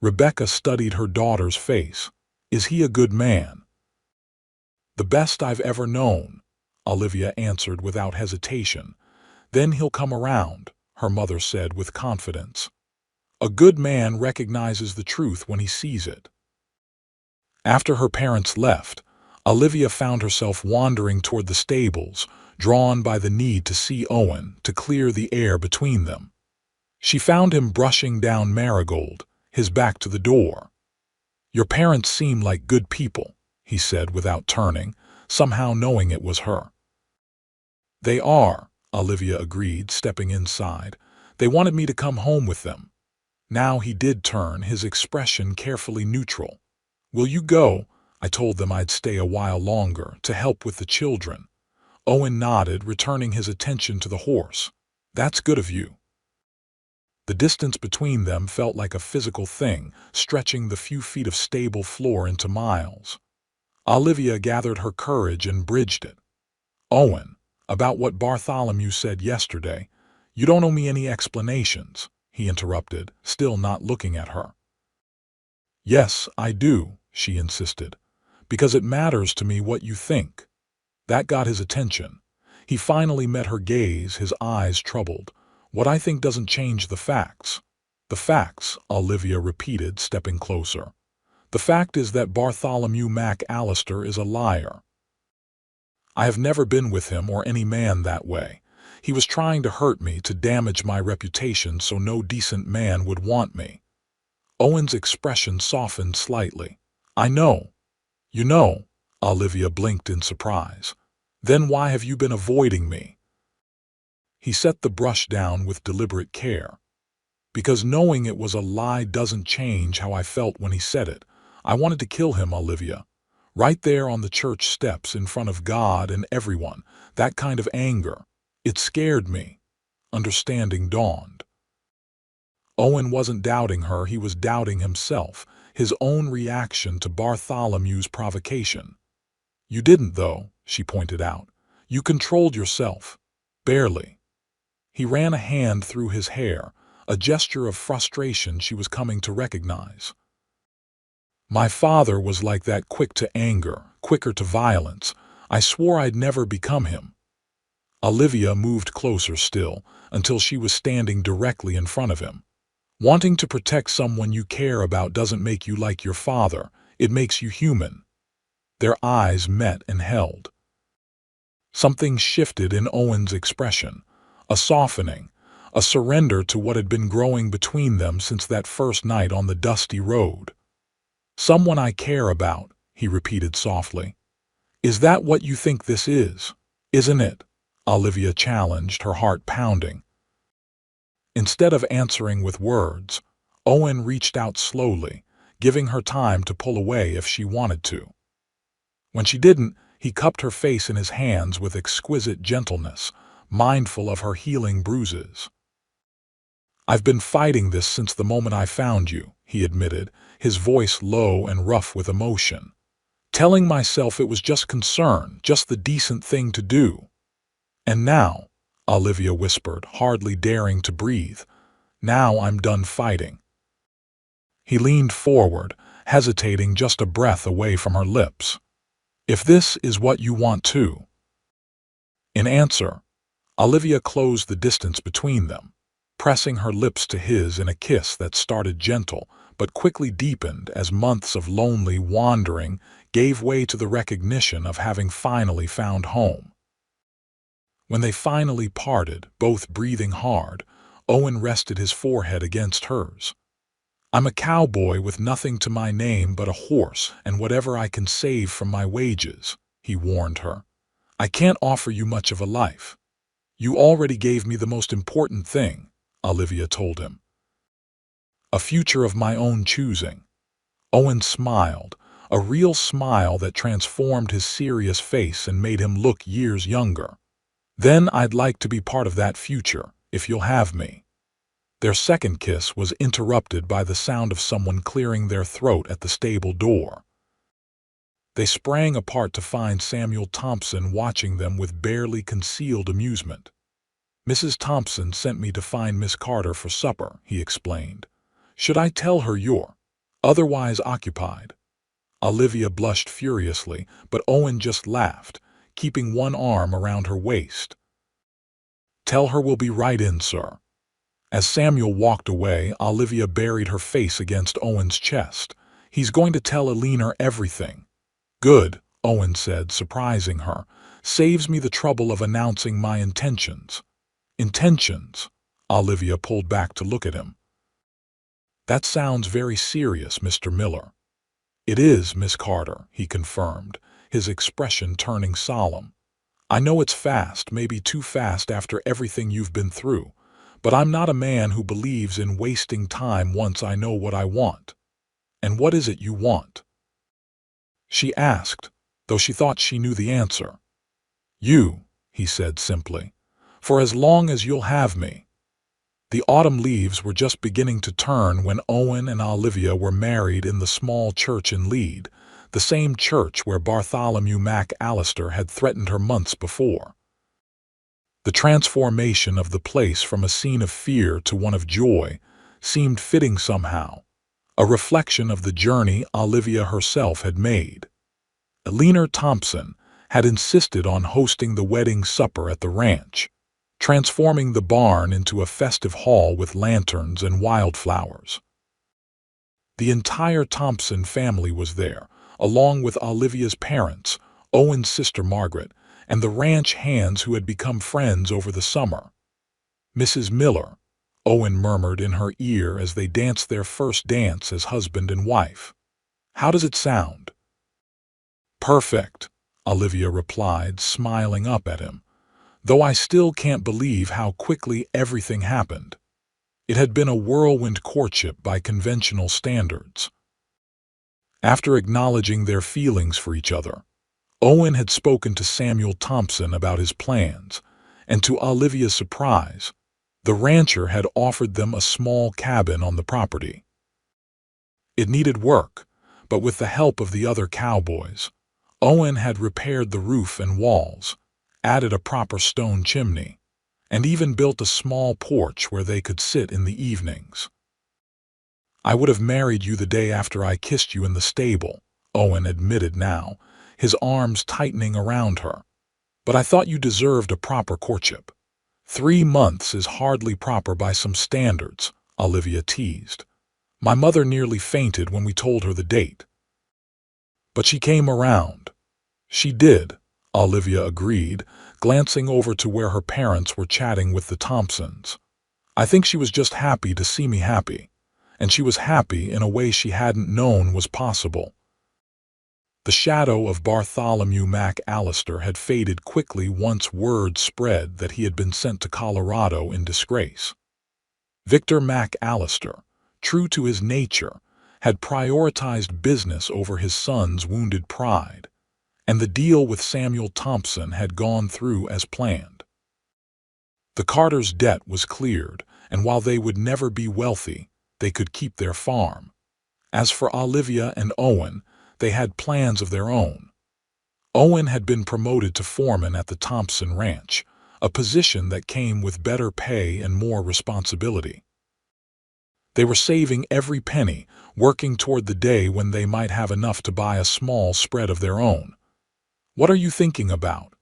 [SPEAKER 1] Rebecca studied her daughter's face. "Is he a good man?" "The best I've ever known," Olivia answered without hesitation. "Then he'll come around," her mother said with confidence. "A good man recognizes the truth when he sees it." After her parents left, Olivia found herself wandering toward the stables, drawn by the need to see Owen, to clear the air between them. She found him brushing down Marigold, his back to the door. "Your parents seem like good people," he said without turning, somehow knowing it was her. "They are," Olivia agreed, stepping inside. "They wanted me to come home with them." Now he did turn, his expression carefully neutral. "Will you go?" "I told them I'd stay a while longer, to help with the children." Owen nodded, returning his attention to the horse. "That's good of you." The distance between them felt like a physical thing, stretching the few feet of stable floor into miles. Olivia gathered her courage and bridged it. "Owen, about what Bartholomew said yesterday, you don't owe me any explanations," he interrupted, still not looking at her. "Yes, I do," she insisted, "because it matters to me what you think." That got his attention. He finally met her gaze, his eyes troubled. "What I think doesn't change the facts." "The facts," Olivia repeated, stepping closer. "The fact is that Bartholomew McAllister is a liar. I have never been with him or any man that way. He was trying to hurt me, to damage my reputation so no decent man would want me." Owen's expression softened slightly. "I know." "You know?" Olivia blinked in surprise. "Then why have you been avoiding me?" He set the brush down with deliberate care. "Because knowing it was a lie doesn't change how I felt when he said it. I wanted to kill him, Olivia. Right there on the church steps in front of God and everyone. That kind of anger. It scared me." Understanding dawned. Owen wasn't doubting her, he was doubting himself, his own reaction to Bartholomew's provocation. "You didn't, though," she pointed out. "You controlled yourself. Barely." He ran a hand through his hair, a gesture of frustration she was coming to recognize. "My father was like that, quick to anger, quicker to violence. I swore I'd never become him." Olivia moved closer still, until she was standing directly in front of him. "Wanting to protect someone you care about doesn't make you like your father. It makes you human." Their eyes met and held. Something shifted in Owen's expression, a softening, a surrender to what had been growing between them since that first night on the dusty road. "Someone I care about," he repeated softly. "Is that what you think this is? Isn't it?" Olivia challenged, her heart pounding. Instead of answering with words, Owen reached out slowly, giving her time to pull away if she wanted to. When she didn't, he cupped her face in his hands with exquisite gentleness, mindful of her healing bruises. "I've been fighting this since the moment I found you," he admitted, his voice low and rough with emotion. "Telling myself it was just concern, just the decent thing to do. And now," Olivia whispered, hardly daring to breathe, "now I'm done fighting." He leaned forward, hesitating just a breath away from her lips. "If this is what you want to." In answer, Olivia closed the distance between them, pressing her lips to his in a kiss that started gentle but quickly deepened as months of lonely wandering gave way to the recognition of having finally found home. When they finally parted, both breathing hard, Owen rested his forehead against hers. "I'm a cowboy with nothing to my name but a horse and whatever I can save from my wages," he warned her. "I can't offer you much of a life." "You already gave me the most important thing," Olivia told him. A future of my own choosing. Owen smiled, a real smile that transformed his serious face and made him look years younger. Then I'd like to be part of that future, if you'll have me. Their second kiss was interrupted by the sound of someone clearing their throat at the stable door. They sprang apart to find Samuel Thompson watching them with barely concealed amusement. "Mrs. Thompson sent me to find Miss Carter for supper," he explained. "Should I tell her you're otherwise occupied?" Olivia blushed furiously, but Owen just laughed, keeping one arm around her waist. "Tell her we'll be right in, sir." As Samuel walked away, Olivia buried her face against Owen's chest. "He's going to tell Elena everything." "Good," Owen said, surprising her. "Saves me the trouble of announcing my intentions." "Intentions?" Olivia pulled back to look at him. "That sounds very serious, Mr. Miller." "It is, Miss Carter," he confirmed, his expression turning solemn. "I know it's fast, maybe too fast after everything you've been through, but I'm not a man who believes in wasting time once I know what I want." "And what is it you want?" she asked, though she thought she knew the answer. "You," he said simply, "for as long as you'll have me." The autumn leaves were just beginning to turn when Owen and Olivia were married in the small church in Leeds, the same church where Bartholomew Mac Allister had threatened her months before. The transformation of the place from a scene of fear to one of joy seemed fitting somehow, a reflection of the journey Olivia herself had made. Elena Thompson had insisted on hosting the wedding supper at the ranch, transforming the barn into a festive hall with lanterns and wildflowers. The entire Thompson family was there, along with Olivia's parents, Owen's sister Margaret, and the ranch hands who had become friends over the summer. "Mrs. Miller," Owen murmured in her ear as they danced their first dance as husband and wife. "How does it sound?" "Perfect," Olivia replied, smiling up at him, "though I still can't believe how quickly everything happened." It had been a whirlwind courtship by conventional standards. After acknowledging their feelings for each other, Owen had spoken to Samuel Thompson about his plans, and to Olivia's surprise, the rancher had offered them a small cabin on the property. It needed work, but with the help of the other cowboys, Owen had repaired the roof and walls, added a proper stone chimney, and even built a small porch where they could sit in the evenings. "I would have married you the day after I kissed you in the stable," Owen admitted now, his arms tightening around her. "But I thought you deserved a proper courtship." "3 months is hardly proper by some standards," Olivia teased. "My mother nearly fainted when we told her the date." "But she came around." "She did," Olivia agreed, glancing over to where her parents were chatting with the Thompsons. "I think she was just happy to see me happy, and she was happy in a way she hadn't known was possible." The shadow of Bartholomew Mac Allister had faded quickly once word spread that he had been sent to Colorado in disgrace. Victor Mac Allister, true to his nature, had prioritized business over his son's wounded pride, and the deal with Samuel Thompson had gone through as planned. The Carters' debt was cleared, and while they would never be wealthy, they could keep their farm. As for Olivia and Owen, they had plans of their own. Owen had been promoted to foreman at the Thompson Ranch, a position that came with better pay and more responsibility. They were saving every penny, working toward the day when they might have enough to buy a small spread of their own. "What are you thinking about?"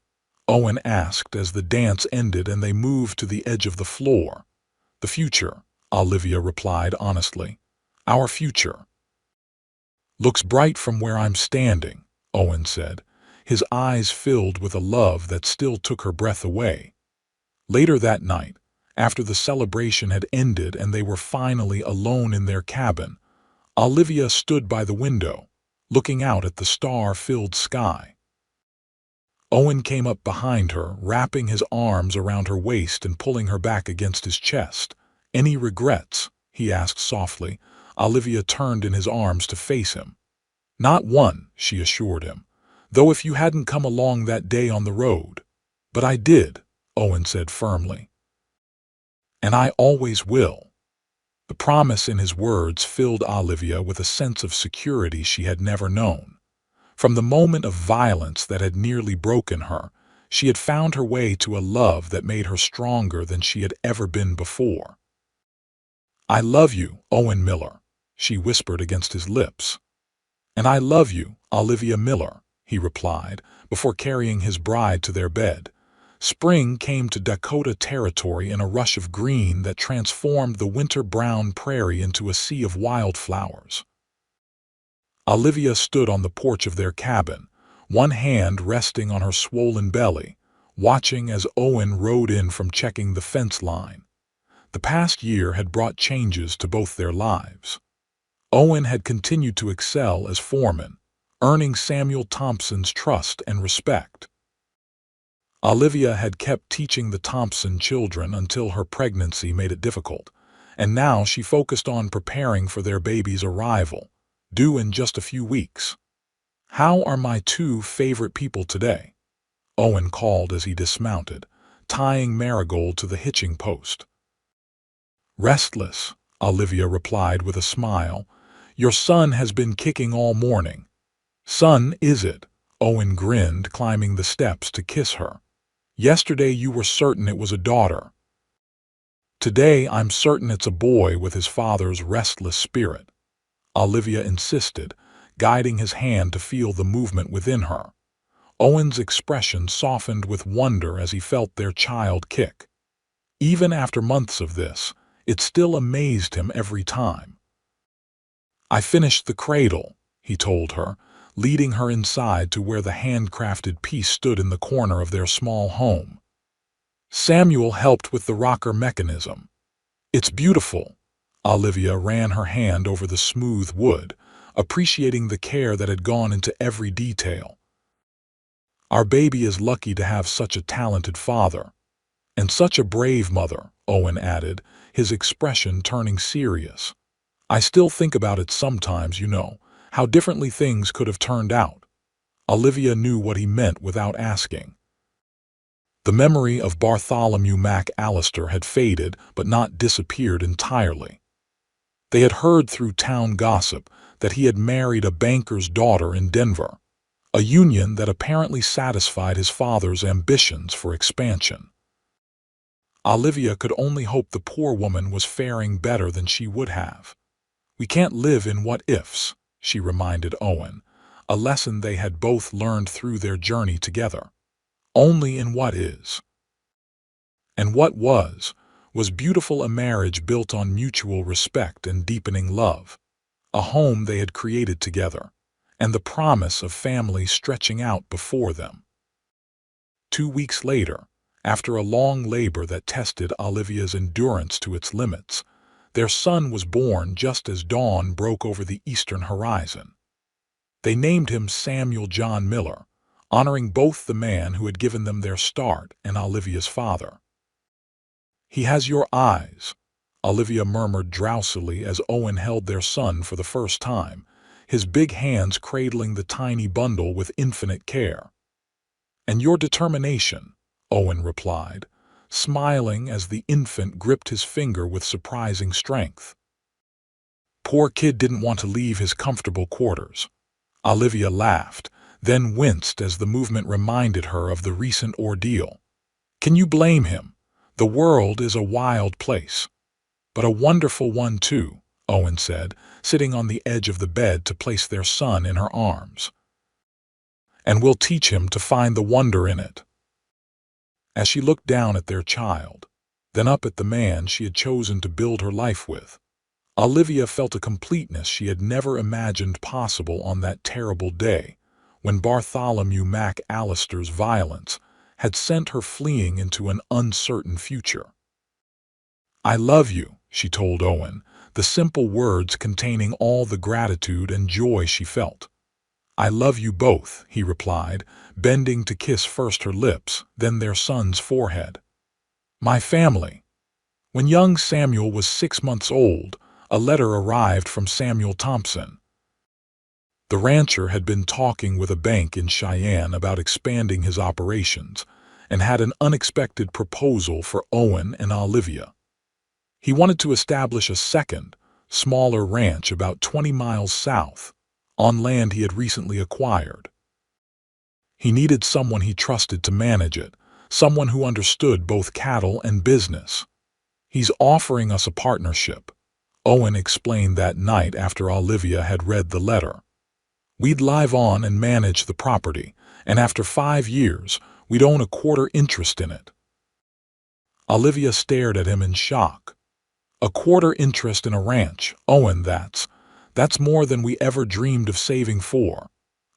[SPEAKER 1] Owen asked as the dance ended and they moved to the edge of the floor. "The future," Olivia replied honestly. "Our future." "Looks bright from where I'm standing," Owen said, his eyes filled with a love that still took her breath away. Later that night, after the celebration had ended and they were finally alone in their cabin, Olivia stood by the window, looking out at the star-filled sky. Owen came up behind her, wrapping his arms around her waist and pulling her back against his chest. "Any regrets?" he asked softly. Olivia turned in his arms to face him. Not one, she assured him, though if you hadn't come along that day on the road. But I did, Owen said firmly. And I always will. The promise in his words filled Olivia with a sense of security she had never known. From the moment of violence that had nearly broken her, she had found her way to a love that made her stronger than she had ever been before. I love you, Owen Miller, she whispered against his lips. And I love you, Olivia Miller, he replied, before carrying his bride to their bed. Spring came to Dakota Territory in a rush of green that transformed the winter-brown prairie into a sea of wildflowers. Olivia stood on the porch of their cabin, one hand resting on her swollen belly, watching as Owen rode in from checking the fence line. The past year had brought changes to both their lives. Owen had continued to excel as foreman, earning Samuel Thompson's trust and respect. Olivia had kept teaching the Thompson children until her pregnancy made it difficult, and now she focused on preparing for their baby's arrival, due in just a few weeks. How are my two favorite people today? Owen called as he dismounted, tying Marigold to the hitching post. Restless, Olivia replied with a smile. Your son has been kicking all morning. Son, is it? Owen grinned, climbing the steps to kiss her. Yesterday you were certain it was a daughter. Today I'm certain it's a boy with his father's restless spirit. Olivia insisted, guiding his hand to feel the movement within her. Owen's expression softened with wonder as he felt their child kick. Even after months of this, it still amazed him every time. I finished the cradle, he told her, leading her inside to where the handcrafted piece stood in the corner of their small home. Samuel helped with the rocker mechanism. It's beautiful. Olivia ran her hand over the smooth wood, appreciating the care that had gone into every detail. Our baby is lucky to have such a talented father. And such a brave mother, Owen added, his expression turning serious. I still think about it sometimes, how differently things could have turned out. Olivia knew what he meant without asking. The memory of Bartholomew McAllister had faded but not disappeared entirely. They had heard through town gossip that he had married a banker's daughter in Denver, a union that apparently satisfied his father's ambitions for expansion. Olivia could only hope the poor woman was faring better than she would have. We can't live in what-ifs, she reminded Owen, a lesson they had both learned through their journey together. Only in what is. And what was beautiful, a marriage built on mutual respect and deepening love, a home they had created together, and the promise of family stretching out before them. 2 weeks later, after a long labor that tested Olivia's endurance to its limits, their son was born just as dawn broke over the eastern horizon. They named him Samuel John Miller, honoring both the man who had given them their start and Olivia's father. He has your eyes, Olivia murmured drowsily as Owen held their son for the first time, his big hands cradling the tiny bundle with infinite care. And your determination, Owen replied, smiling as the infant gripped his finger with surprising strength. Poor kid didn't want to leave his comfortable quarters. Olivia laughed, then winced as the movement reminded her of the recent ordeal. Can you blame him? The world is a wild place. But a wonderful one too, Owen said, sitting on the edge of the bed to place their son in her arms. And we'll teach him to find the wonder in it. As she looked down at their child, then up at the man she had chosen to build her life with, Olivia felt a completeness she had never imagined possible on that terrible day when Bartholomew McAllister's violence had sent her fleeing into an uncertain future. I love you, she told Owen, the simple words containing all the gratitude and joy she felt. I love you both, he replied, bending to kiss first her lips, then their son's forehead. My family. When young Samuel was 6 months old, a letter arrived from Samuel Thompson. The rancher had been talking with a bank in Cheyenne about expanding his operations and had an unexpected proposal for Owen and Olivia. He wanted to establish a second, smaller ranch about 20 miles south, on land he had recently acquired. He needed someone he trusted to manage it, someone who understood both cattle and business. "He's offering us a partnership," Owen explained that night after Olivia had read the letter. "We'd live on and manage the property, and after 5 years, we'd own a quarter interest in it." Olivia stared at him in shock. "A quarter interest in a ranch, Owen, that's more than we ever dreamed of saving for."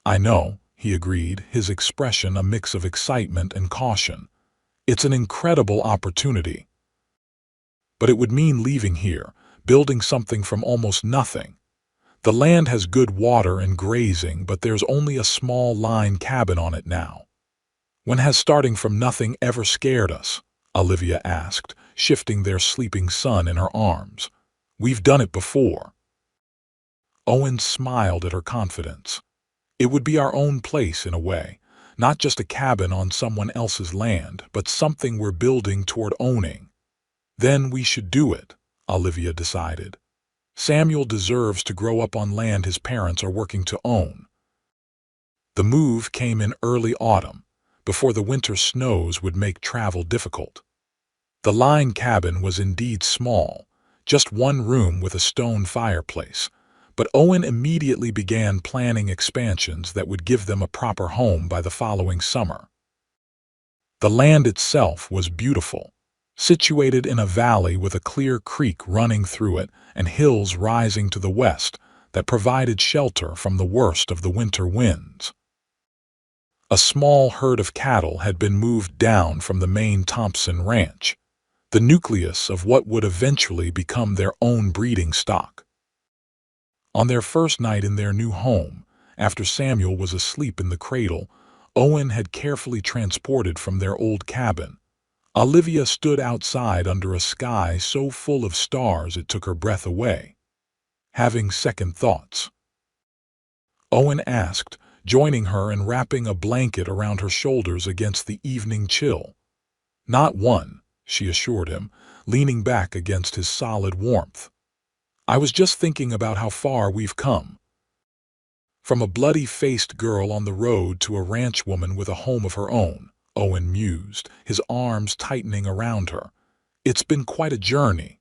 [SPEAKER 1] "I know," he agreed, his expression a mix of excitement and caution. "It's an incredible opportunity. But it would mean leaving here, building something from almost nothing. The land has good water and grazing, but there's only a small line cabin on it now." "When has starting from nothing ever scared us?" Olivia asked, shifting their sleeping son in her arms. "We've done it before." Owen smiled at her confidence. "It would be our own place in a way, not just a cabin on someone else's land, but something we're building toward owning." "Then we should do it," Olivia decided. "Samuel deserves to grow up on land his parents are working to own." The move came in early autumn, before the winter snows would make travel difficult. The line cabin was indeed small, just one room with a stone fireplace, but Owen immediately began planning expansions that would give them a proper home by the following summer. The land itself was beautiful, situated in a valley with a clear creek running through it and hills rising to the west that provided shelter from the worst of the winter winds. A small herd of cattle had been moved down from the main Thompson ranch, the nucleus of what would eventually become their own breeding stock. On their first night in their new home, after Samuel was asleep in the cradle, Owen had carefully transported from their old cabin. Olivia stood outside under a sky so full of stars it took her breath away. "Having second thoughts?" Owen asked, joining her and wrapping a blanket around her shoulders against the evening chill. "Not one," she assured him, leaning back against his solid warmth. "I was just thinking about how far we've come. From a bloody-faced girl on the road to a ranchwoman with a home of her own," Owen mused, his arms tightening around her. "It's been quite a journey.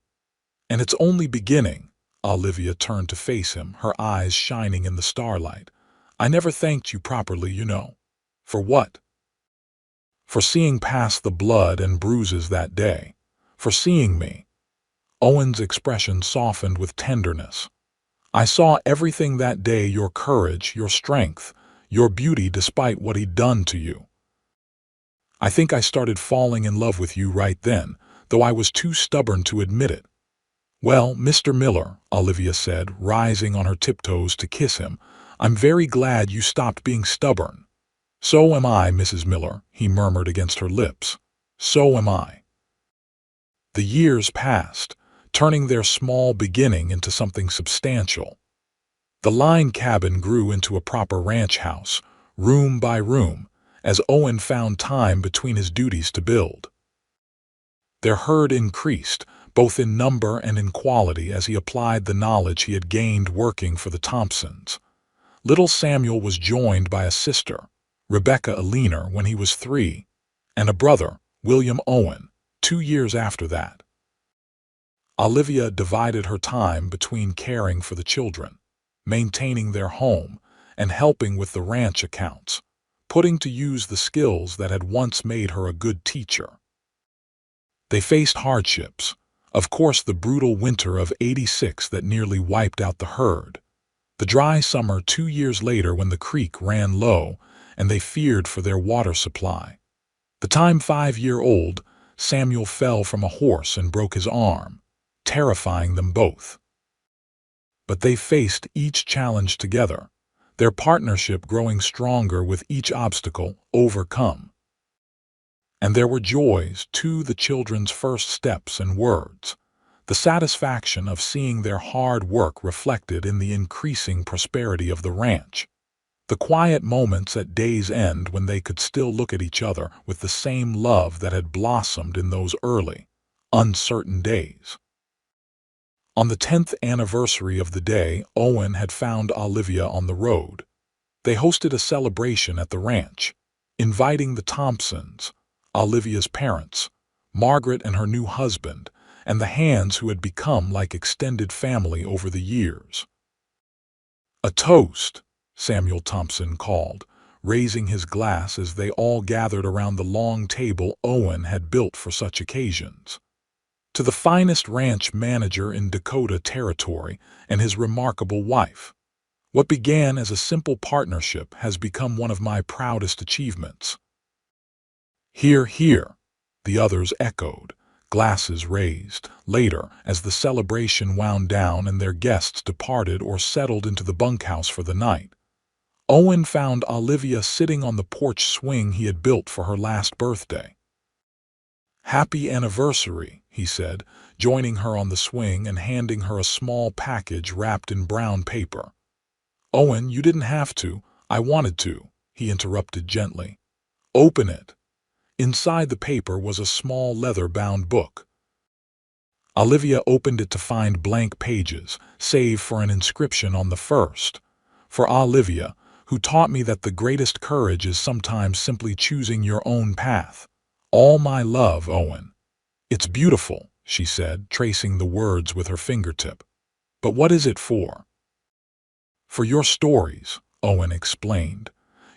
[SPEAKER 1] And it's only beginning." Olivia turned to face him, her eyes shining in the starlight. "I never thanked you properly, you know." "For what?" "For seeing past the blood and bruises that day. For seeing me." Owen's expression softened with tenderness. "I saw everything that day, your courage, your strength, your beauty despite what he'd done to you. I think I started falling in love with you right then, though I was too stubborn to admit it." "Well, Mr. Miller," Olivia said, rising on her tiptoes to kiss him, "I'm very glad you stopped being stubborn." "So am I, Mrs. Miller," he murmured against her lips. "So am I." The years passed, turning their small beginning into something substantial. The line cabin grew into a proper ranch house, room by room, as Owen found time between his duties to build. Their herd increased, both in number and in quality, as he applied the knowledge he had gained working for the Thompsons. Little Samuel was joined by a sister, Rebecca Alina, when he was 3, and a brother, William Owen, 2 years after that. Olivia divided her time between caring for the children, maintaining their home, and helping with the ranch accounts, putting to use the skills that had once made her a good teacher. They faced hardships, of course the brutal winter of '86 that nearly wiped out the herd, the dry summer 2 years later when the creek ran low and they feared for their water supply. The time 5-year-old Samuel fell from a horse and broke his arm, terrifying them both. But they faced each challenge together, their partnership growing stronger with each obstacle overcome. And there were joys, too, the children's first steps and words, the satisfaction of seeing their hard work reflected in the increasing prosperity of the ranch, the quiet moments at day's end when they could still look at each other with the same love that had blossomed in those early, uncertain days. On the 10th anniversary of the day, Owen had found Olivia on the road. They hosted a celebration at the ranch, inviting the Thompsons, Olivia's parents, Margaret and her new husband, and the Hands who had become like extended family over the years. "A toast," Samuel Thompson called, raising his glass as they all gathered around the long table Owen had built for such occasions. "To the finest ranch manager in Dakota Territory and his remarkable wife. What began as a simple partnership has become one of my proudest achievements." "Hear, hear," the others echoed, glasses raised. Later, as the celebration wound down and their guests departed or settled into the bunkhouse for the night, Owen found Olivia sitting on the porch swing he had built for her last birthday. "Happy anniversary," he said, joining her on the swing and handing her a small package wrapped in brown paper. "Owen, you didn't have to. I wanted to," he interrupted gently. "Open it." Inside the paper was a small leather-bound book. Olivia opened it to find blank pages, save for an inscription on the first. "For Olivia, who taught me that the greatest courage is sometimes simply choosing your own path. All my love, Owen." "It's beautiful," she said, tracing the words with her fingertip. "But what is it for?" "For your stories," Owen explained.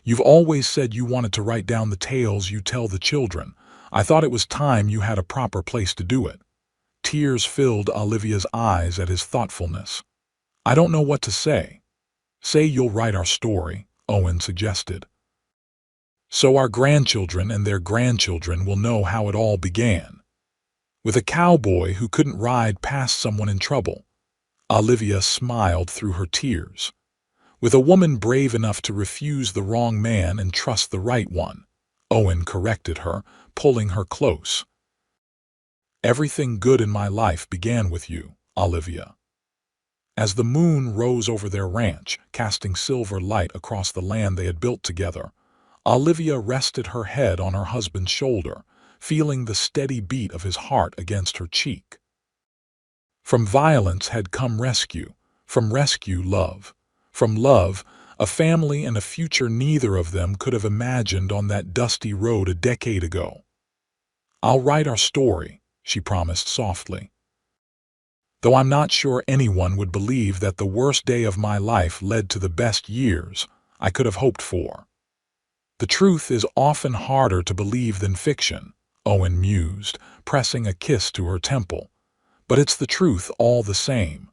[SPEAKER 1] "You've always said you wanted to write down the tales you tell the children. I thought it was time you had a proper place to do it." Tears filled Olivia's eyes at his thoughtfulness. "I don't know what to say." "Say you'll write our story," Owen suggested. "So our grandchildren and their grandchildren will know how it all began. With a cowboy who couldn't ride past someone in trouble." Olivia smiled through her tears. "With a woman brave enough to refuse the wrong man and trust the right one," Owen corrected her, pulling her close. "Everything good in my life began with you, Olivia." As the moon rose over their ranch, casting silver light across the land they had built together, Olivia rested her head on her husband's shoulder, feeling the steady beat of his heart against her cheek. From violence had come rescue, from rescue love, from love a family and a future neither of them could have imagined on that dusty road a decade ago. "I'll write our story," she promised softly. "Though I'm not sure anyone would believe that the worst day of my life led to the best years I could have hoped for." "The truth is often harder to believe than fiction," Owen mused, pressing a kiss to her temple. "But it's the truth all the same."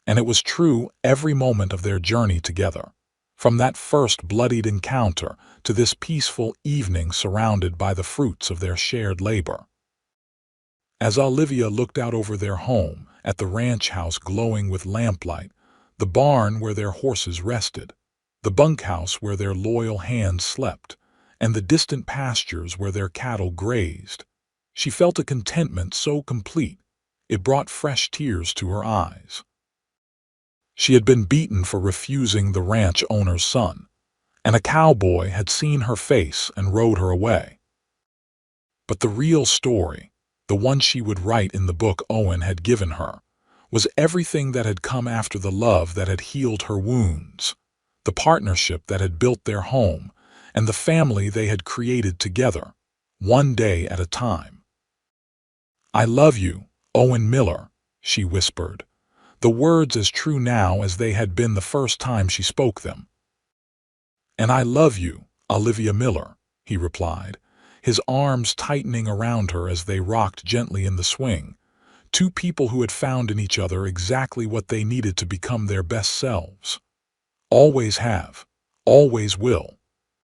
[SPEAKER 1] And it was true every moment of their journey together, from that first bloodied encounter to this peaceful evening surrounded by the fruits of their shared labor. As Olivia looked out over their home, at the ranch house glowing with lamplight, the barn where their horses rested, the bunkhouse where their loyal Hands slept, and the distant pastures where their cattle grazed, she felt a contentment so complete it brought fresh tears to her eyes. She had been beaten for refusing the ranch owner's son, and a cowboy had seen her face and rode her away. But the real story, the one she would write in the book Owen had given her, was everything that had come after the love that had healed her wounds, the partnership that had built their home, and the family they had created together, one day at a time. "I love you, Owen Miller," she whispered, the words as true now as they had been the first time she spoke them. "And I love you, Olivia Miller," he replied, his arms tightening around her as they rocked gently in the swing, two people who had found in each other exactly what they needed to become their best selves. "Always have, always will."